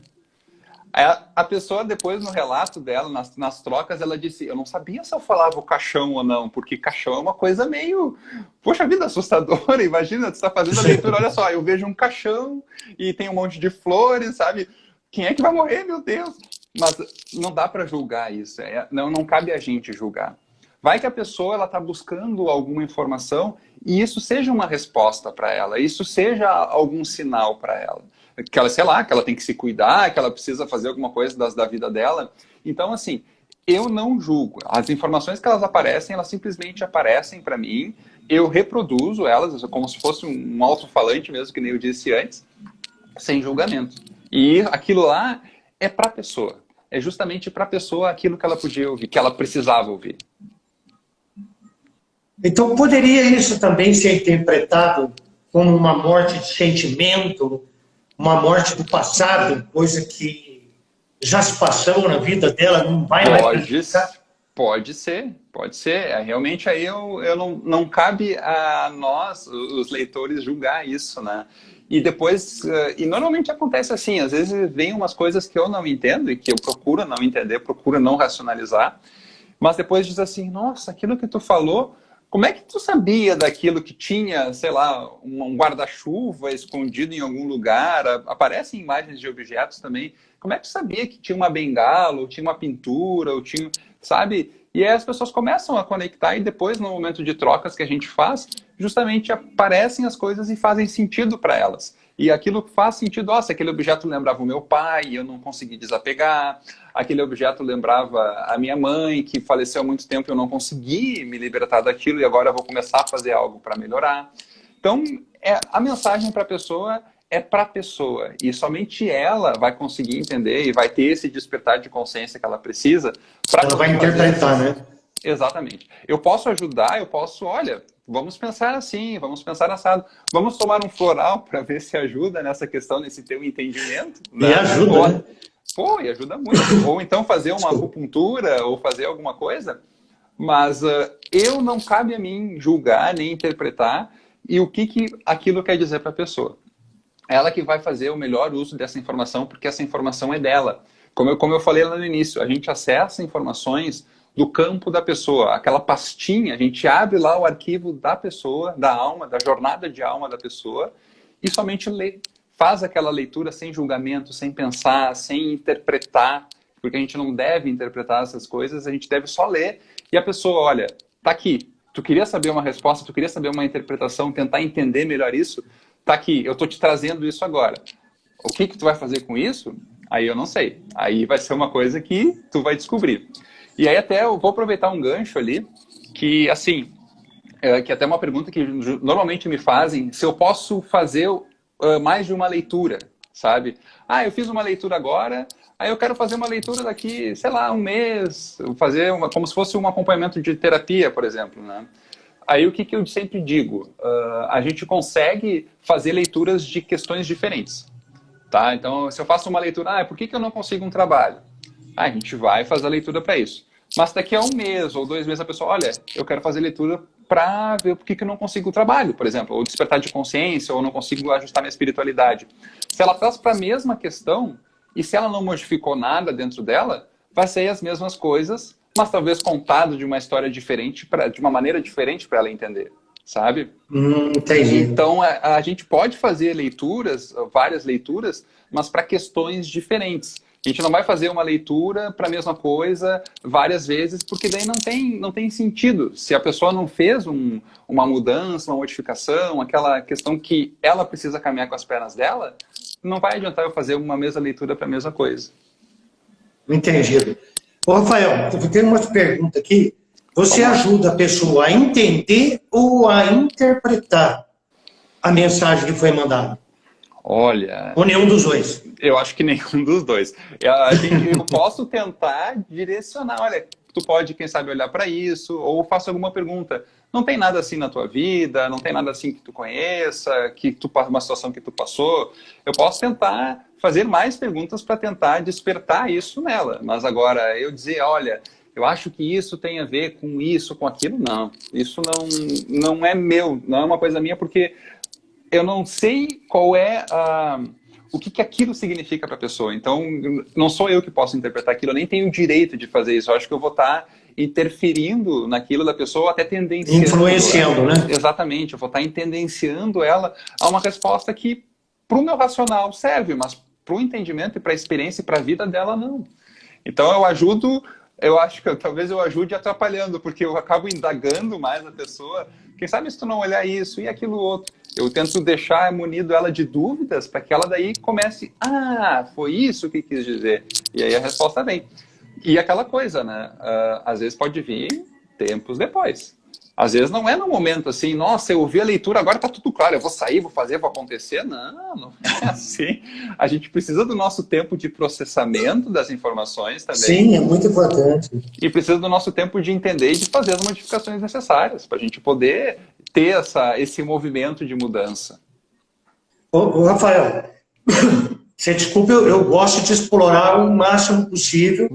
A pessoa, depois, no relato dela, nas trocas, ela disse, eu não sabia se eu falava o caixão ou não, porque caixão é uma coisa meio, poxa vida, assustadora. Imagina, tu está fazendo a leitura, olha só, eu vejo um caixão e tem um monte de flores, sabe? Quem é que vai morrer, meu Deus? Mas não dá para julgar isso, não cabe a gente julgar. Vai que a pessoa ela está buscando alguma informação e isso seja uma resposta para ela, isso seja algum sinal para ela. Que ela, sei lá, que ela tem que se cuidar, que ela precisa fazer alguma coisa da vida dela. Então, assim, eu não julgo. As informações que elas aparecem, elas simplesmente aparecem para mim, eu reproduzo elas, como se fosse um alto-falante mesmo, que nem eu disse antes, sem julgamento. E aquilo lá é para a pessoa. é justamente para a pessoa aquilo que ela podia ouvir, que ela precisava ouvir. Então, poderia isso também ser interpretado como uma morte de sentimento, uma morte do passado, coisa que já se passou na vida dela, não vai mais precisar? Pode ser, pode ser. Realmente aí eu não cabe a nós, os leitores, julgar isso, né? E depois, e normalmente acontece assim, às vezes vem umas coisas que eu não entendo e que eu procuro não entender, procuro não racionalizar, mas depois diz assim, nossa, aquilo que tu falou, como é que tu sabia daquilo que tinha, sei lá, um guarda-chuva escondido em algum lugar? Aparecem imagens de objetos também. Como é que tu sabia que tinha uma bengala, ou tinha uma pintura, ou tinha, sabe? E aí as pessoas começam a conectar e depois, no momento de trocas que a gente faz, justamente aparecem as coisas e fazem sentido para elas. E aquilo faz sentido, nossa, aquele objeto lembrava o meu pai e eu não consegui desapegar. Aquele objeto lembrava a minha mãe, que faleceu há muito tempo e eu não consegui me libertar daquilo e agora eu vou começar a fazer algo para melhorar. Então, a mensagem para a pessoa é para a pessoa e somente ela vai conseguir entender e vai ter esse despertar de consciência que ela precisa. Ela vai interpretar, né? Exatamente. Eu posso ajudar, eu posso, olha, vamos pensar assim, vamos pensar assado, vamos tomar um floral para ver se ajuda nessa questão, nesse teu entendimento. Né? E ajuda, ou, né? Pô, e ajuda muito. Ou então fazer uma acupuntura, ou fazer alguma coisa. Mas eu não cabe a mim julgar, nem interpretar, e o que aquilo quer dizer para a pessoa. Ela que vai fazer o melhor uso dessa informação, porque essa informação é dela. Como eu falei lá no início, a gente acessa informações do campo da pessoa, aquela pastinha, a gente abre lá o arquivo da pessoa, da alma, da jornada de alma da pessoa, e somente lê. Faz aquela leitura sem julgamento, sem pensar, sem interpretar, porque a gente não deve interpretar essas coisas, a gente deve só ler. E a pessoa, olha, tá aqui, tu queria saber uma resposta, tu queria saber uma interpretação, tentar entender melhor isso, tá aqui, eu tô te trazendo isso agora. O que tu vai fazer com isso? Aí eu não sei. Aí vai ser uma coisa que tu vai descobrir. E aí até eu vou aproveitar um gancho ali, que assim, que até uma pergunta que normalmente me fazem, se eu posso fazer mais de uma leitura, sabe? Ah, eu fiz uma leitura agora, aí eu quero fazer uma leitura daqui, sei lá, um mês, fazer como se fosse um acompanhamento de terapia, por exemplo, né? Aí o que eu sempre digo? A gente consegue fazer leituras de questões diferentes, tá? Então, se eu faço uma leitura, por que eu não consigo um trabalho? A gente vai fazer a leitura para isso. Mas daqui a um mês ou 2 meses a pessoa, olha, eu quero fazer leitura para ver por que eu não consigo o trabalho, por exemplo, ou despertar de consciência, ou não consigo ajustar minha espiritualidade. Se ela traz para a mesma questão, e se ela não modificou nada dentro dela, vai ser as mesmas coisas, mas talvez contado de uma história diferente, de uma maneira diferente para ela entender, sabe? Entendi. Então, a gente pode fazer leituras, várias leituras, mas para questões diferentes. A gente não vai fazer uma leitura para a mesma coisa várias vezes, porque daí não tem sentido. Se a pessoa não fez uma mudança, uma modificação, aquela questão que ela precisa caminhar com as pernas dela, não vai adiantar eu fazer uma mesma leitura para a mesma coisa. Entendido. Ô, Rafael, eu tenho uma pergunta aqui. Você ajuda a pessoa a entender ou a interpretar a mensagem que foi mandada? Olha... Ou nenhum dos dois? Eu acho que nenhum dos dois. Eu posso tentar direcionar. Olha, tu pode, quem sabe, olhar para isso, ou faça alguma pergunta. Não tem nada assim na tua vida, não tem nada assim que tu conheça, uma situação que tu passou. Eu posso tentar fazer mais perguntas para tentar despertar isso nela. Mas agora, eu dizer, olha, eu acho que isso tem a ver com isso, com aquilo, não. Isso não é meu, não é uma coisa minha, porque eu não sei qual é o que aquilo significa para a pessoa. Então, não sou eu que posso interpretar aquilo, eu nem tenho o direito de fazer isso. Eu acho que eu vou estar interferindo naquilo da pessoa, até tendenciando. Influenciando, né? Exatamente, eu vou estar tendenciando ela a uma resposta que, para o meu racional, serve, mas para o entendimento e para a experiência e para a vida dela, não. Então, eu ajudo... Eu acho que talvez eu ajude atrapalhando, porque eu acabo indagando mais a pessoa. Quem sabe se tu não olhar isso e aquilo outro. Eu tento deixar munido ela de dúvidas para que ela daí comece, foi isso que quis dizer. E aí a resposta vem. E aquela coisa, né? Às vezes pode vir tempos depois. Às vezes não é no momento assim, nossa, eu ouvi a leitura, agora está tudo claro, eu vou sair, vou fazer, vou acontecer. Não, não é assim. A gente precisa do nosso tempo de processamento das informações também. Sim, é muito importante. E precisa do nosso tempo de entender e de fazer as modificações necessárias para a gente poder ter esse movimento de mudança. Ô, Rafael, você desculpa, eu gosto de explorar o máximo possível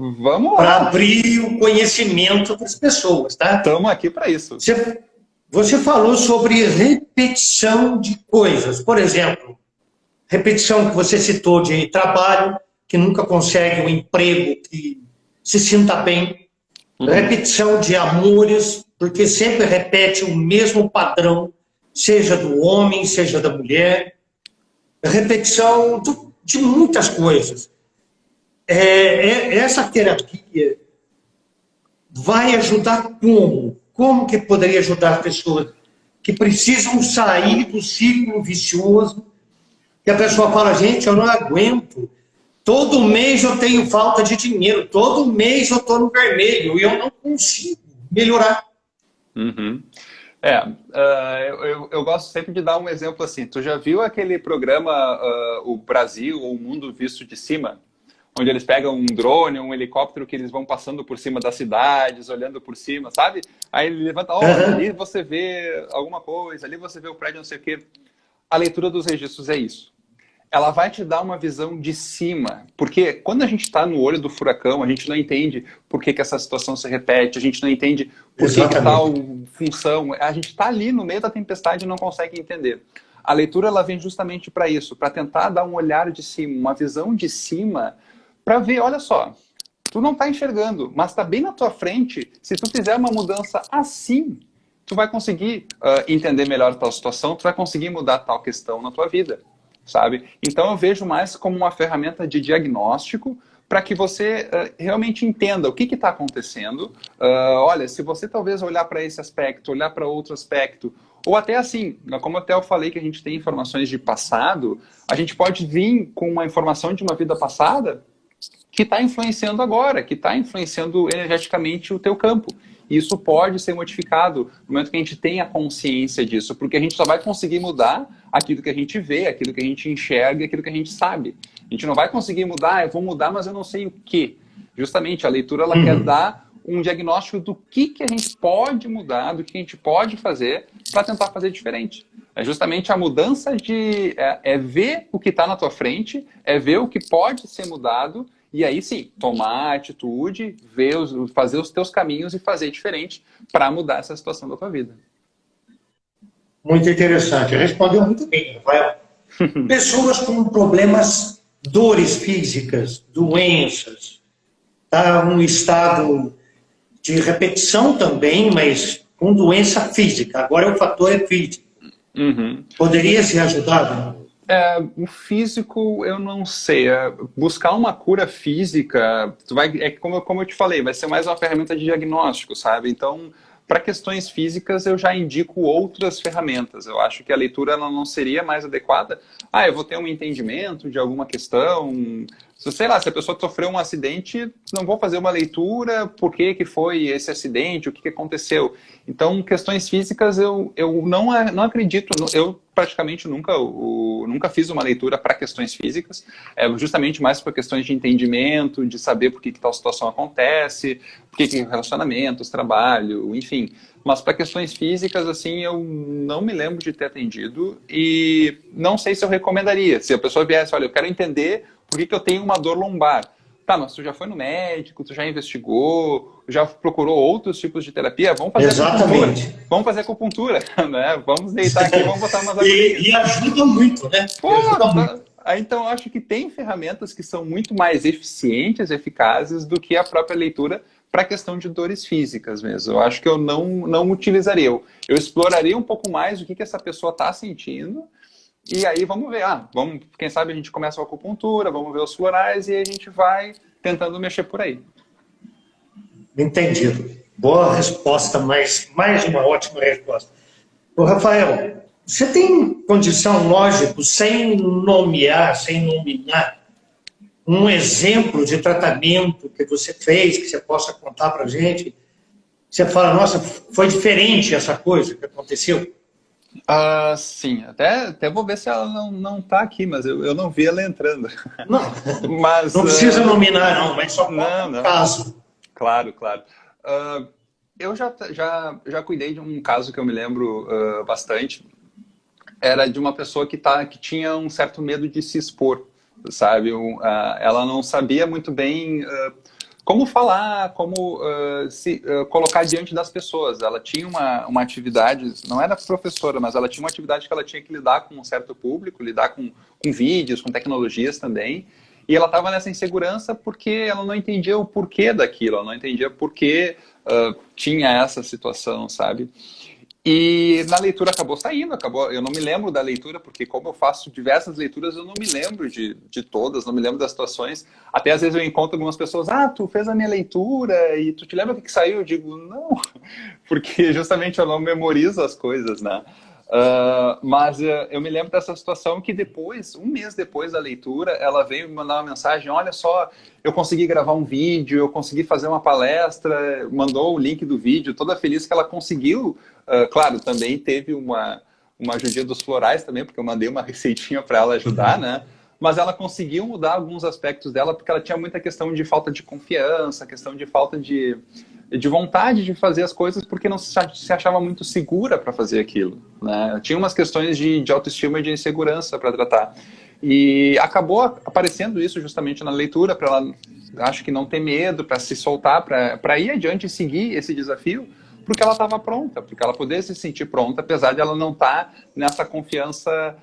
para abrir o conhecimento das pessoas, tá? Estamos aqui para isso. Você falou sobre repetição de coisas. Por exemplo, repetição que você citou de trabalho, que nunca consegue um emprego que se sinta bem. Repetição de amores, porque sempre repete o mesmo padrão, seja do homem, seja da mulher. Repetição de muitas coisas. Essa terapia vai ajudar como? Como que poderia ajudar as pessoas que precisam sair do ciclo vicioso, que a pessoa fala, gente, eu não aguento, todo mês eu tenho falta de dinheiro, todo mês eu estou no vermelho e eu não consigo melhorar. Uhum. Eu gosto sempre de dar um exemplo assim. Tu já viu aquele programa O Brasil ou O Mundo Visto de Cima? Onde eles pegam um drone, um helicóptero que eles vão passando por cima das cidades, olhando por cima, sabe? Aí ele levanta, ali você vê alguma coisa, ali você vê o prédio, não sei o quê. A leitura dos registros é isso. Ela vai te dar uma visão de cima, porque quando a gente está no olho do furacão, a gente não entende por que essa situação se repete, a gente não entende por que tal função, a gente está ali no meio da tempestade e não consegue entender. A leitura ela vem justamente para isso, para tentar dar um olhar de cima, uma visão de cima, para ver, olha só, tu não está enxergando, mas está bem na tua frente, se tu fizer uma mudança assim, tu vai conseguir entender melhor a tua situação, tu vai conseguir mudar tal questão na tua vida. Sabe? Então eu vejo mais como uma ferramenta de diagnóstico para que você realmente entenda o que está acontecendo. Olha, se você talvez olhar para esse aspecto, olhar para outro aspecto, ou até assim, como até eu falei que a gente tem informações de passado, a gente pode vir com uma informação de uma vida passada que está influenciando agora, que está influenciando energeticamente o teu campo. Isso pode ser modificado no momento que a gente tenha consciência disso, porque a gente só vai conseguir mudar aquilo que a gente vê, aquilo que a gente enxerga, aquilo que a gente sabe. A gente não vai conseguir mudar, eu vou mudar, mas eu não sei o quê. Justamente, a leitura ela quer dar um diagnóstico do que a gente pode mudar, do que a gente pode fazer para tentar fazer diferente. É justamente a mudança de... É ver o que está na tua frente, é ver o que pode ser mudado, e aí sim, tomar atitude, fazer os teus caminhos e fazer diferente para mudar essa situação da tua vida. Muito interessante. Respondeu muito bem, Rafael. Pessoas com problemas, dores físicas, doenças, tá? Um estado de repetição também, mas com doença física. Agora o fator é físico. Poderia ser ajudado? O físico, eu não sei. Buscar uma cura física, como eu te falei, vai ser mais uma ferramenta de diagnóstico, sabe? Então, para questões físicas, eu já indico outras ferramentas. Eu acho que a leitura ela não seria mais adequada. Eu vou ter um entendimento de alguma questão. Sei lá, se a pessoa sofreu um acidente, não vou fazer uma leitura, por que foi esse acidente, o que aconteceu. Então, questões físicas, eu não acredito, eu praticamente nunca fiz uma leitura para questões físicas, justamente mais para questões de entendimento, de saber por que tal situação acontece, por que relacionamentos, trabalho, enfim. Mas para questões físicas, assim, eu não me lembro de ter atendido e não sei se eu recomendaria. Se a pessoa viesse, olha, eu quero entender por que eu tenho uma dor lombar. Tá, mas tu já foi no médico, tu já investigou, já procurou outros tipos de terapia? Vamos fazer acupuntura. Vamos fazer acupuntura, né? Vamos deitar aqui, vamos botar umas agulhas. E ajuda muito, né? Muito. Então, eu acho que tem ferramentas que são muito mais eficientes, eficazes do que a própria leitura para a questão de dores físicas mesmo. Eu acho que eu não utilizaria. Eu exploraria um pouco mais o que essa pessoa está sentindo. E aí vamos ver, quem sabe a gente começa com a acupuntura, vamos ver os florais e a gente vai tentando mexer por aí. Entendido. Boa resposta, mais uma ótima resposta. Ô, Rafael, você tem condição, lógico, sem nominar, um exemplo de tratamento que você fez, que você possa contar para a gente, Você fala, nossa, foi diferente essa coisa que aconteceu? Sim, até vou ver se ela não tá aqui, mas eu não vi ela entrando. Não, Mas, não precisa nominar, não, mas só não, um não, caso. claro, claro. Eu já cuidei de um caso que eu me lembro bastante. Era de uma pessoa que tinha um certo medo de se expor, sabe? Ela não sabia muito bem como falar, como se colocar diante das pessoas. Ela tinha uma atividade, não era professora, mas ela tinha uma atividade que ela tinha que lidar com um certo público, lidar com vídeos, com tecnologias também. E ela estava nessa insegurança porque ela não entendia o porquê daquilo, ela não entendia por que tinha essa situação, sabe? E na leitura acabou saindo, eu não me lembro da leitura, porque como eu faço diversas leituras, eu não me lembro de todas, não me lembro das situações. Até às vezes eu encontro algumas pessoas, tu fez a minha leitura e tu te lembra o que saiu? Eu digo, não, porque justamente eu não memorizo as coisas, né? Mas eu me lembro dessa situação que depois, um mês depois da leitura, ela veio me mandar uma mensagem, olha só, eu consegui gravar um vídeo, eu consegui fazer uma palestra, mandou o link do vídeo, toda feliz que ela conseguiu. Claro, também teve uma ajudinha dos florais também, porque eu mandei uma receitinha para ela ajudar, né? Mas ela conseguiu mudar alguns aspectos dela, porque ela tinha muita questão de falta de confiança, questão de falta de vontade de fazer as coisas porque não se achava muito segura para fazer aquilo, né? Tinha umas questões de autoestima e de insegurança para tratar. E acabou aparecendo isso justamente na leitura, para ela, acho que não ter medo, para se soltar, para ir adiante e seguir esse desafio, porque ela estava pronta, porque ela poderia se sentir pronta, apesar de ela não estar nessa confiança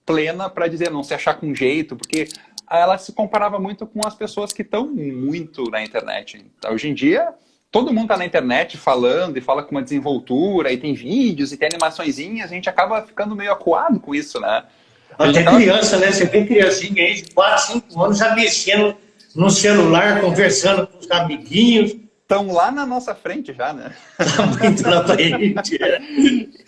plena para dizer, não se achar com jeito, porque ela se comparava muito com as pessoas que estão muito na internet. Então, hoje em dia, todo mundo está na internet falando e fala com uma desenvoltura, e tem vídeos, e tem animaçõezinhas, a gente acaba ficando meio acuado com isso, né? Até criança, né? Você vê criancinha aí de 4, 5 anos já mexendo no celular, conversando com os amiguinhos. Estão lá na nossa frente já, né? Está muito na frente.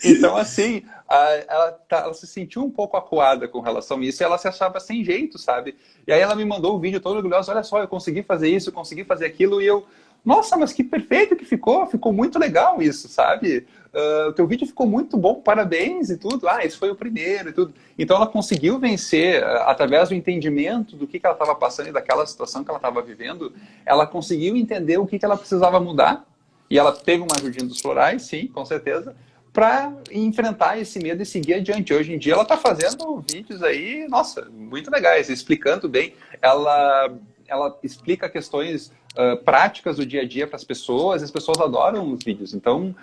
Então, assim, ela se sentiu um pouco acuada com relação a isso e ela se achava sem jeito, sabe? E aí ela me mandou o vídeo todo orgulhoso, olha só, eu consegui fazer isso, eu consegui fazer aquilo, e eu, nossa, mas que perfeito que ficou muito legal isso, sabe? O teu vídeo ficou muito bom, parabéns e tudo. Esse foi o primeiro e tudo. Então ela conseguiu vencer, através do entendimento do que ela estava passando e daquela situação que ela estava vivendo, ela conseguiu entender o que ela precisava mudar. E ela teve uma ajudinha dos florais, sim, com certeza, para enfrentar esse medo e seguir adiante. Hoje em dia ela está fazendo vídeos aí, nossa, muito legais, explicando bem. Ela explica questões práticas do dia a dia para as pessoas, e as pessoas adoram os vídeos. Então,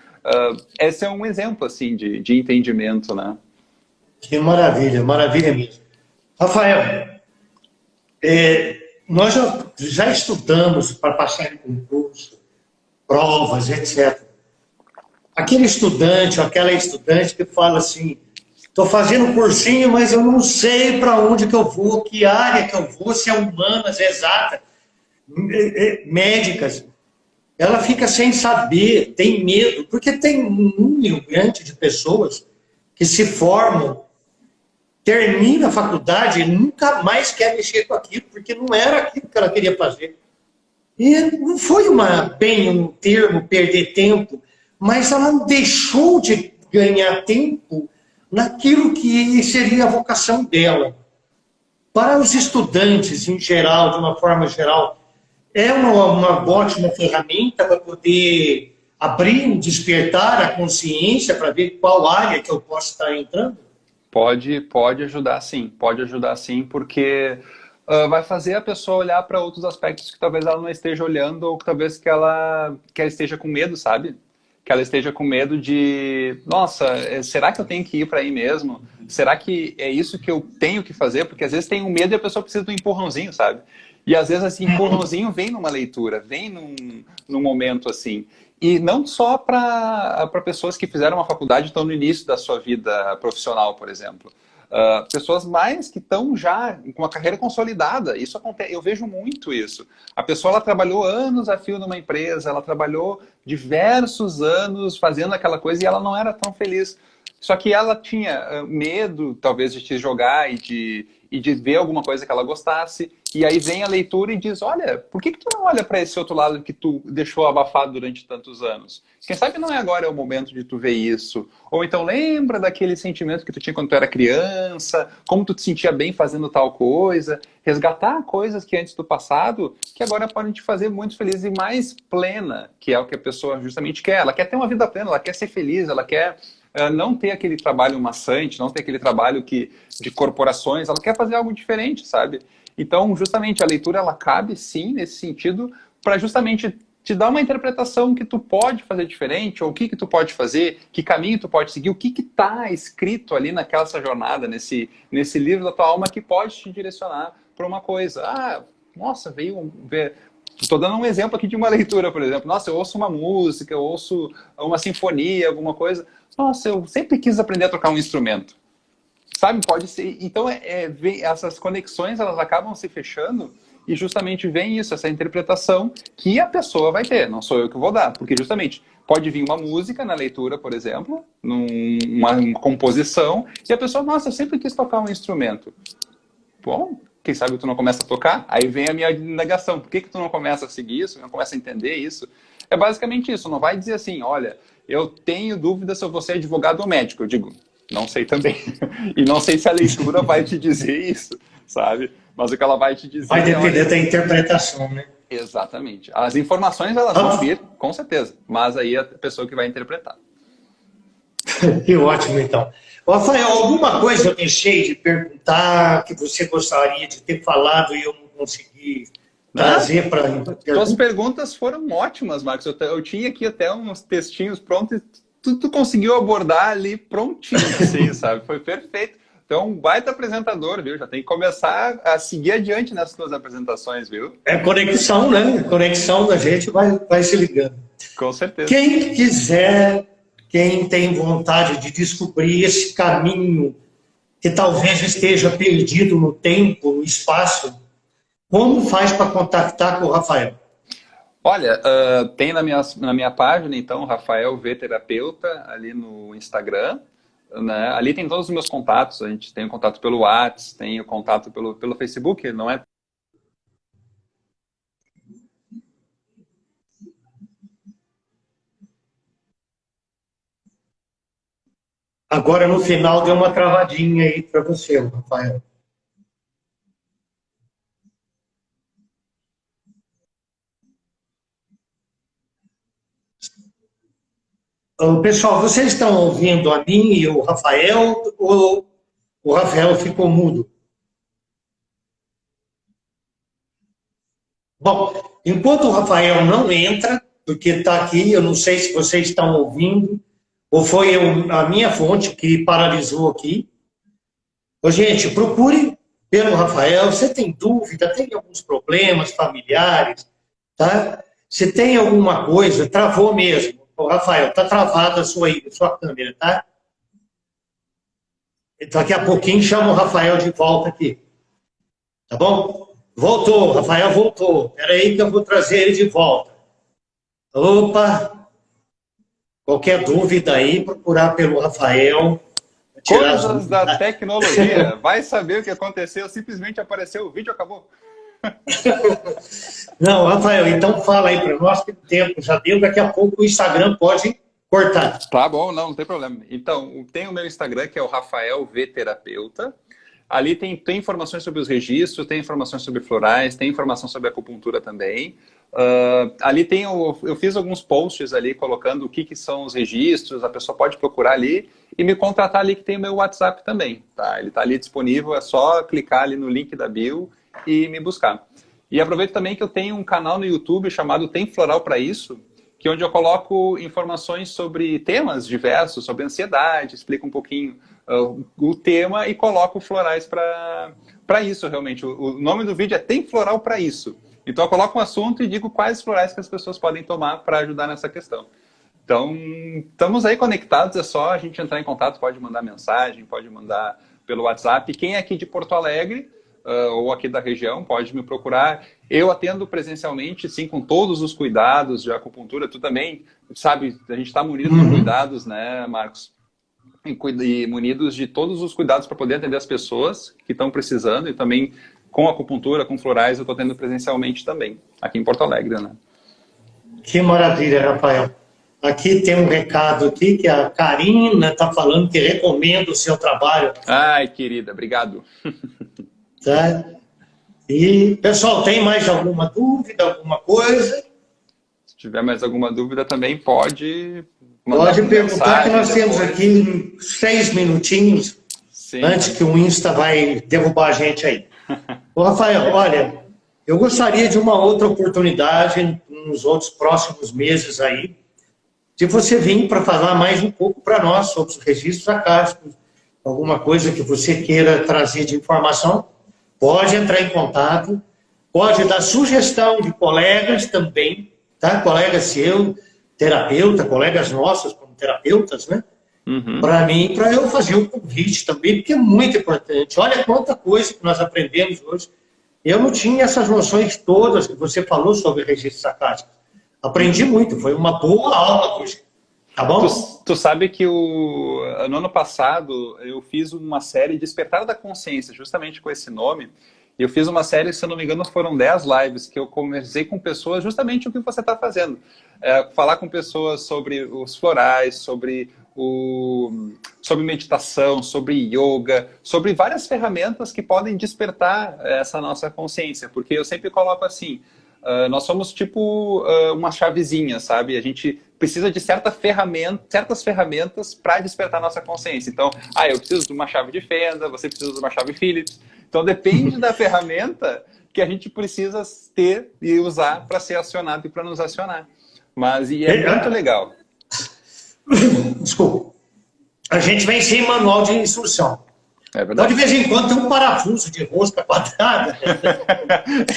esse é um exemplo assim de entendimento, né? Que maravilha, maravilha mesmo. Rafael, nós já estudamos para passar em concurso, provas, etc. Aquele estudante ou aquela estudante que fala assim, estou fazendo cursinho, mas eu não sei para onde que eu vou, que área que eu vou, se é humanas, é exata, médicas. Ela fica sem saber, tem medo, porque tem um número grande de pessoas que se formam, termina a faculdade e nunca mais quer mexer com aquilo, porque não era aquilo que ela queria fazer. E não foi bem um termo perder tempo, mas ela não deixou de ganhar tempo naquilo que seria a vocação dela. Para os estudantes, em geral, de uma forma geral, é uma ótima ferramenta para poder abrir, despertar a consciência para ver qual área que eu posso estar entrando? Pode ajudar sim, porque vai fazer a pessoa olhar para outros aspectos que talvez ela não esteja olhando, ou que talvez que ela esteja com medo, sabe? Que ela esteja com medo de, nossa, será que eu tenho que ir para aí mesmo? Será que é isso que eu tenho que fazer? Porque às vezes tem um medo e a pessoa precisa de um empurrãozinho, sabe? E às vezes esse empurrãozinho vem numa leitura, vem num momento assim. E não só para pessoas que fizeram uma faculdade e estão no início da sua vida profissional, por exemplo. Pessoas mais que estão já com uma carreira consolidada. Isso acontece, eu vejo muito isso. A pessoa ela trabalhou anos a fio numa empresa, ela trabalhou diversos anos fazendo aquela coisa e ela não era tão feliz. Só que ela tinha medo, talvez, de te jogar e de ver alguma coisa que ela gostasse. E aí vem a leitura e diz, olha, por que tu não olha para esse outro lado que tu deixou abafado durante tantos anos? Quem sabe não é agora o momento de tu ver isso? Ou então lembra daquele sentimento que tu tinha quando tu era criança, como tu te sentia bem fazendo tal coisa, resgatar coisas que antes do passado, que agora podem te fazer muito feliz e mais plena, que é o que a pessoa justamente quer. Ela quer ter uma vida plena, ela quer ser feliz, ela quer não ter aquele trabalho maçante, não ter aquele trabalho de corporações, ela quer fazer algo diferente, sabe? Então, justamente, a leitura, ela cabe, sim, nesse sentido, para justamente te dar uma interpretação que tu pode fazer diferente, ou o que tu pode fazer, que caminho tu pode seguir, o que está escrito ali naquela jornada, nesse livro da tua alma que pode te direcionar para uma coisa. Ah, nossa, estou dando um exemplo aqui de uma leitura, por exemplo. Nossa, eu ouço uma música, eu ouço uma sinfonia, alguma coisa. Nossa, eu sempre quis aprender a tocar um instrumento. Sabe, pode ser. Então, essas conexões, elas acabam se fechando e justamente vem isso, essa interpretação que a pessoa vai ter. Não sou eu que vou dar, porque justamente pode vir uma música na leitura, por exemplo, uma composição, e a pessoa, nossa, eu sempre quis tocar um instrumento. Bom, quem sabe tu não começa a tocar? Aí vem a minha indagação. Por que tu não começa a seguir isso? Não começa a entender isso? É basicamente isso. Não vai dizer assim, olha, eu tenho dúvida se eu vou ser advogado ou médico. Eu digo, não sei também. E não sei se a leitura vai te dizer isso, sabe? Mas o que ela vai te dizer... Vai depender da interpretação, né? Exatamente. As informações, elas vão vir, com certeza. Mas aí é a pessoa que vai interpretar. Que ótimo, então. Rafael, alguma coisa eu deixei de perguntar que você gostaria de ter falado e eu não consegui trazer para... Suas perguntas foram ótimas, Marcos. Eu tinha aqui até uns textinhos prontos e tu conseguiu abordar ali prontinho, assim, sabe? Foi perfeito. Então, um baita apresentador, viu? Já tem que começar a seguir adiante nessas tuas apresentações, viu? É conexão, né? Conexão da gente vai se ligando. Com certeza. Quem quiser, quem tem vontade de descobrir esse caminho que talvez esteja perdido no tempo, no espaço, como faz para contactar com o Rafael? Olha, tem na minha página, então, Rafael V Terapeuta, ali no Instagram. Né? Ali tem todos os meus contatos, a gente tem o contato pelo WhatsApp, tem o contato pelo Facebook, não é? Agora, no final, deu uma travadinha aí para você, Rafael. Pessoal, vocês estão ouvindo a mim e o Rafael ou o Rafael ficou mudo? Bom, enquanto o Rafael não entra, porque está aqui, eu não sei se vocês estão ouvindo, ou foi a minha fonte que paralisou aqui. Ô, gente, procure pelo Rafael. Você tem dúvida, tem alguns problemas familiares, tá? Se tem alguma coisa, travou mesmo. Ô, Rafael, está travada a sua câmera, tá? Daqui a pouquinho chama o Rafael de volta aqui. Tá bom? Voltou, Rafael voltou. Espera aí que eu vou trazer ele de volta. Opa! Qualquer dúvida aí, procurar pelo Rafael. Coisas da tecnologia. Vai saber o que aconteceu, simplesmente apareceu o vídeo, acabou. Não, Rafael, então fala aí para nós que o tempo já deu, daqui a pouco o Instagram pode cortar. Tá bom, não tem problema. Então, tem o meu Instagram, que é o Rafael V Terapeuta. Ali tem informações sobre os registros, tem informações sobre florais, tem informação sobre acupuntura também. Ali eu fiz alguns posts ali colocando o que são os registros, a pessoa pode procurar ali e me contratar ali, que tem o meu WhatsApp também, tá? Ele tá ali disponível, é só clicar ali no link da bio e me buscar. E aproveito também que eu tenho um canal no YouTube chamado Tem Floral para Isso, que é onde eu coloco informações sobre temas diversos, sobre ansiedade, explico um pouquinho o tema e coloco florais para isso, realmente. O nome do vídeo é Tem Floral para Isso. Então eu coloco um assunto e digo quais florais que as pessoas podem tomar para ajudar nessa questão. Então, estamos aí conectados, é só a gente entrar em contato, pode mandar mensagem, pode mandar pelo WhatsApp. Quem é aqui de Porto Alegre, ou aqui da região, pode me procurar. Eu atendo presencialmente, sim, com todos os cuidados de acupuntura. Tu também, sabe, a gente está munido de cuidados, né, Marcos? e munidos de todos os cuidados para poder atender as pessoas que estão precisando, e também com acupuntura, com florais, eu estou tendo presencialmente também, aqui em Porto Alegre, né? Que maravilha, Rafael. Aqui tem um recado aqui que a Karina está falando que recomenda o seu trabalho. Ai, querida, obrigado. Tá? E, pessoal, tem mais alguma dúvida, alguma coisa? Se tiver mais alguma dúvida também pode Pode perguntar, que nós temos aqui 6 minutinhos. Sim, antes que o Insta vai derrubar a gente aí. Ô, Rafael, olha, eu gostaria de uma outra oportunidade nos outros próximos meses aí, de você vir para falar mais um pouco para nós sobre os registros acásticos, alguma coisa que você queira trazer de informação, pode entrar em contato, pode dar sugestão de colegas também, tá? Colega seu, terapeuta, colegas nossos como terapeutas, né? Para mim, para eu fazer o convite também, porque é muito importante. Olha quanta coisa que nós aprendemos hoje. Eu não tinha essas noções todas que você falou sobre registros acásticos. Aprendi muito, foi uma boa aula hoje. Tá bom? Tu sabe que no ano passado eu fiz uma série Despertar da Consciência, justamente com esse nome. Eu fiz uma série, se eu não me engano, foram 10 lives que eu conversei com pessoas justamente o que você está fazendo. Falar com pessoas sobre os florais, sobre meditação, sobre yoga, sobre várias ferramentas que podem despertar essa nossa consciência. Porque eu sempre coloco assim, nós somos tipo uma chavezinha, sabe? A gente precisa de certas ferramentas para despertar nossa consciência. Então, eu preciso de uma chave de fenda, você precisa de uma chave Phillips. Então, depende da ferramenta que a gente precisa ter e usar para ser acionado e para nos acionar. Mas é muito legal. Desculpa. A gente vem sem manual de instrução. É verdade. Então, de vez em quando, tem um parafuso de rosca quadrada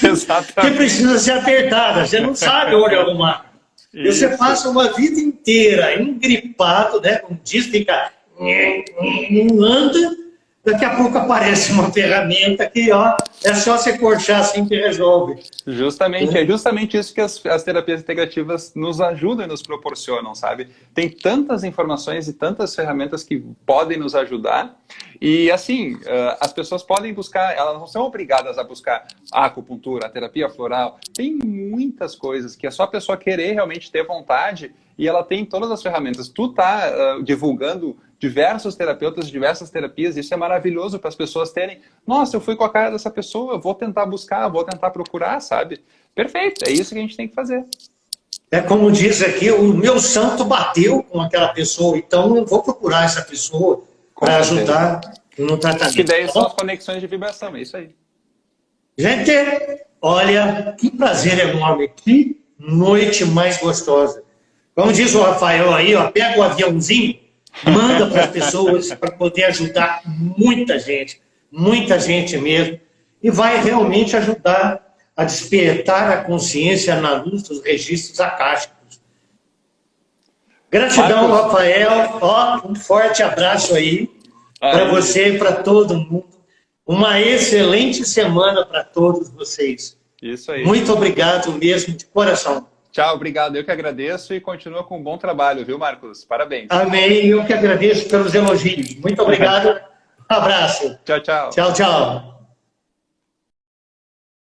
Exatamente. que precisa ser apertada. Você não sabe onde arrumar. E você passa uma vida inteira engripado, né? Como diz, fica... não anda... Daqui a pouco aparece uma ferramenta que, é só você corchar assim que resolve. Justamente, é justamente isso que as terapias integrativas nos ajudam e nos proporcionam, sabe? Tem tantas informações e tantas ferramentas que podem nos ajudar. E, assim, as pessoas podem buscar, elas não são obrigadas a buscar a acupuntura, a terapia floral. Tem muitas coisas que é só a pessoa querer realmente ter vontade e ela tem todas as ferramentas. Tu tá divulgando diversos terapeutas, diversas terapias, isso é maravilhoso para as pessoas terem, nossa, eu fui com a cara dessa pessoa, eu vou tentar buscar, vou tentar procurar, sabe? Perfeito, é isso que a gente tem que fazer. É como diz aqui, o meu santo bateu com aquela pessoa, então eu vou procurar essa pessoa para ajudar no tratamento. Que daí são as conexões de vibração, é isso aí. Gente, olha, que prazer enorme, que noite mais gostosa. Como diz o Rafael aí, pega o aviãozinho, manda para as pessoas para poder ajudar muita gente mesmo, e vai realmente ajudar a despertar a consciência na luz dos registros acásticos. Gratidão, Marcos. Rafael, um forte abraço aí para você e para todo mundo. Uma excelente semana para todos vocês. Isso aí. Muito obrigado mesmo, de coração. Tchau, obrigado. Eu que agradeço e continua com um bom trabalho, viu, Marcos? Parabéns. Amém. Eu que agradeço pelos elogios. Muito obrigado. Um abraço. Tchau, tchau. Tchau, tchau.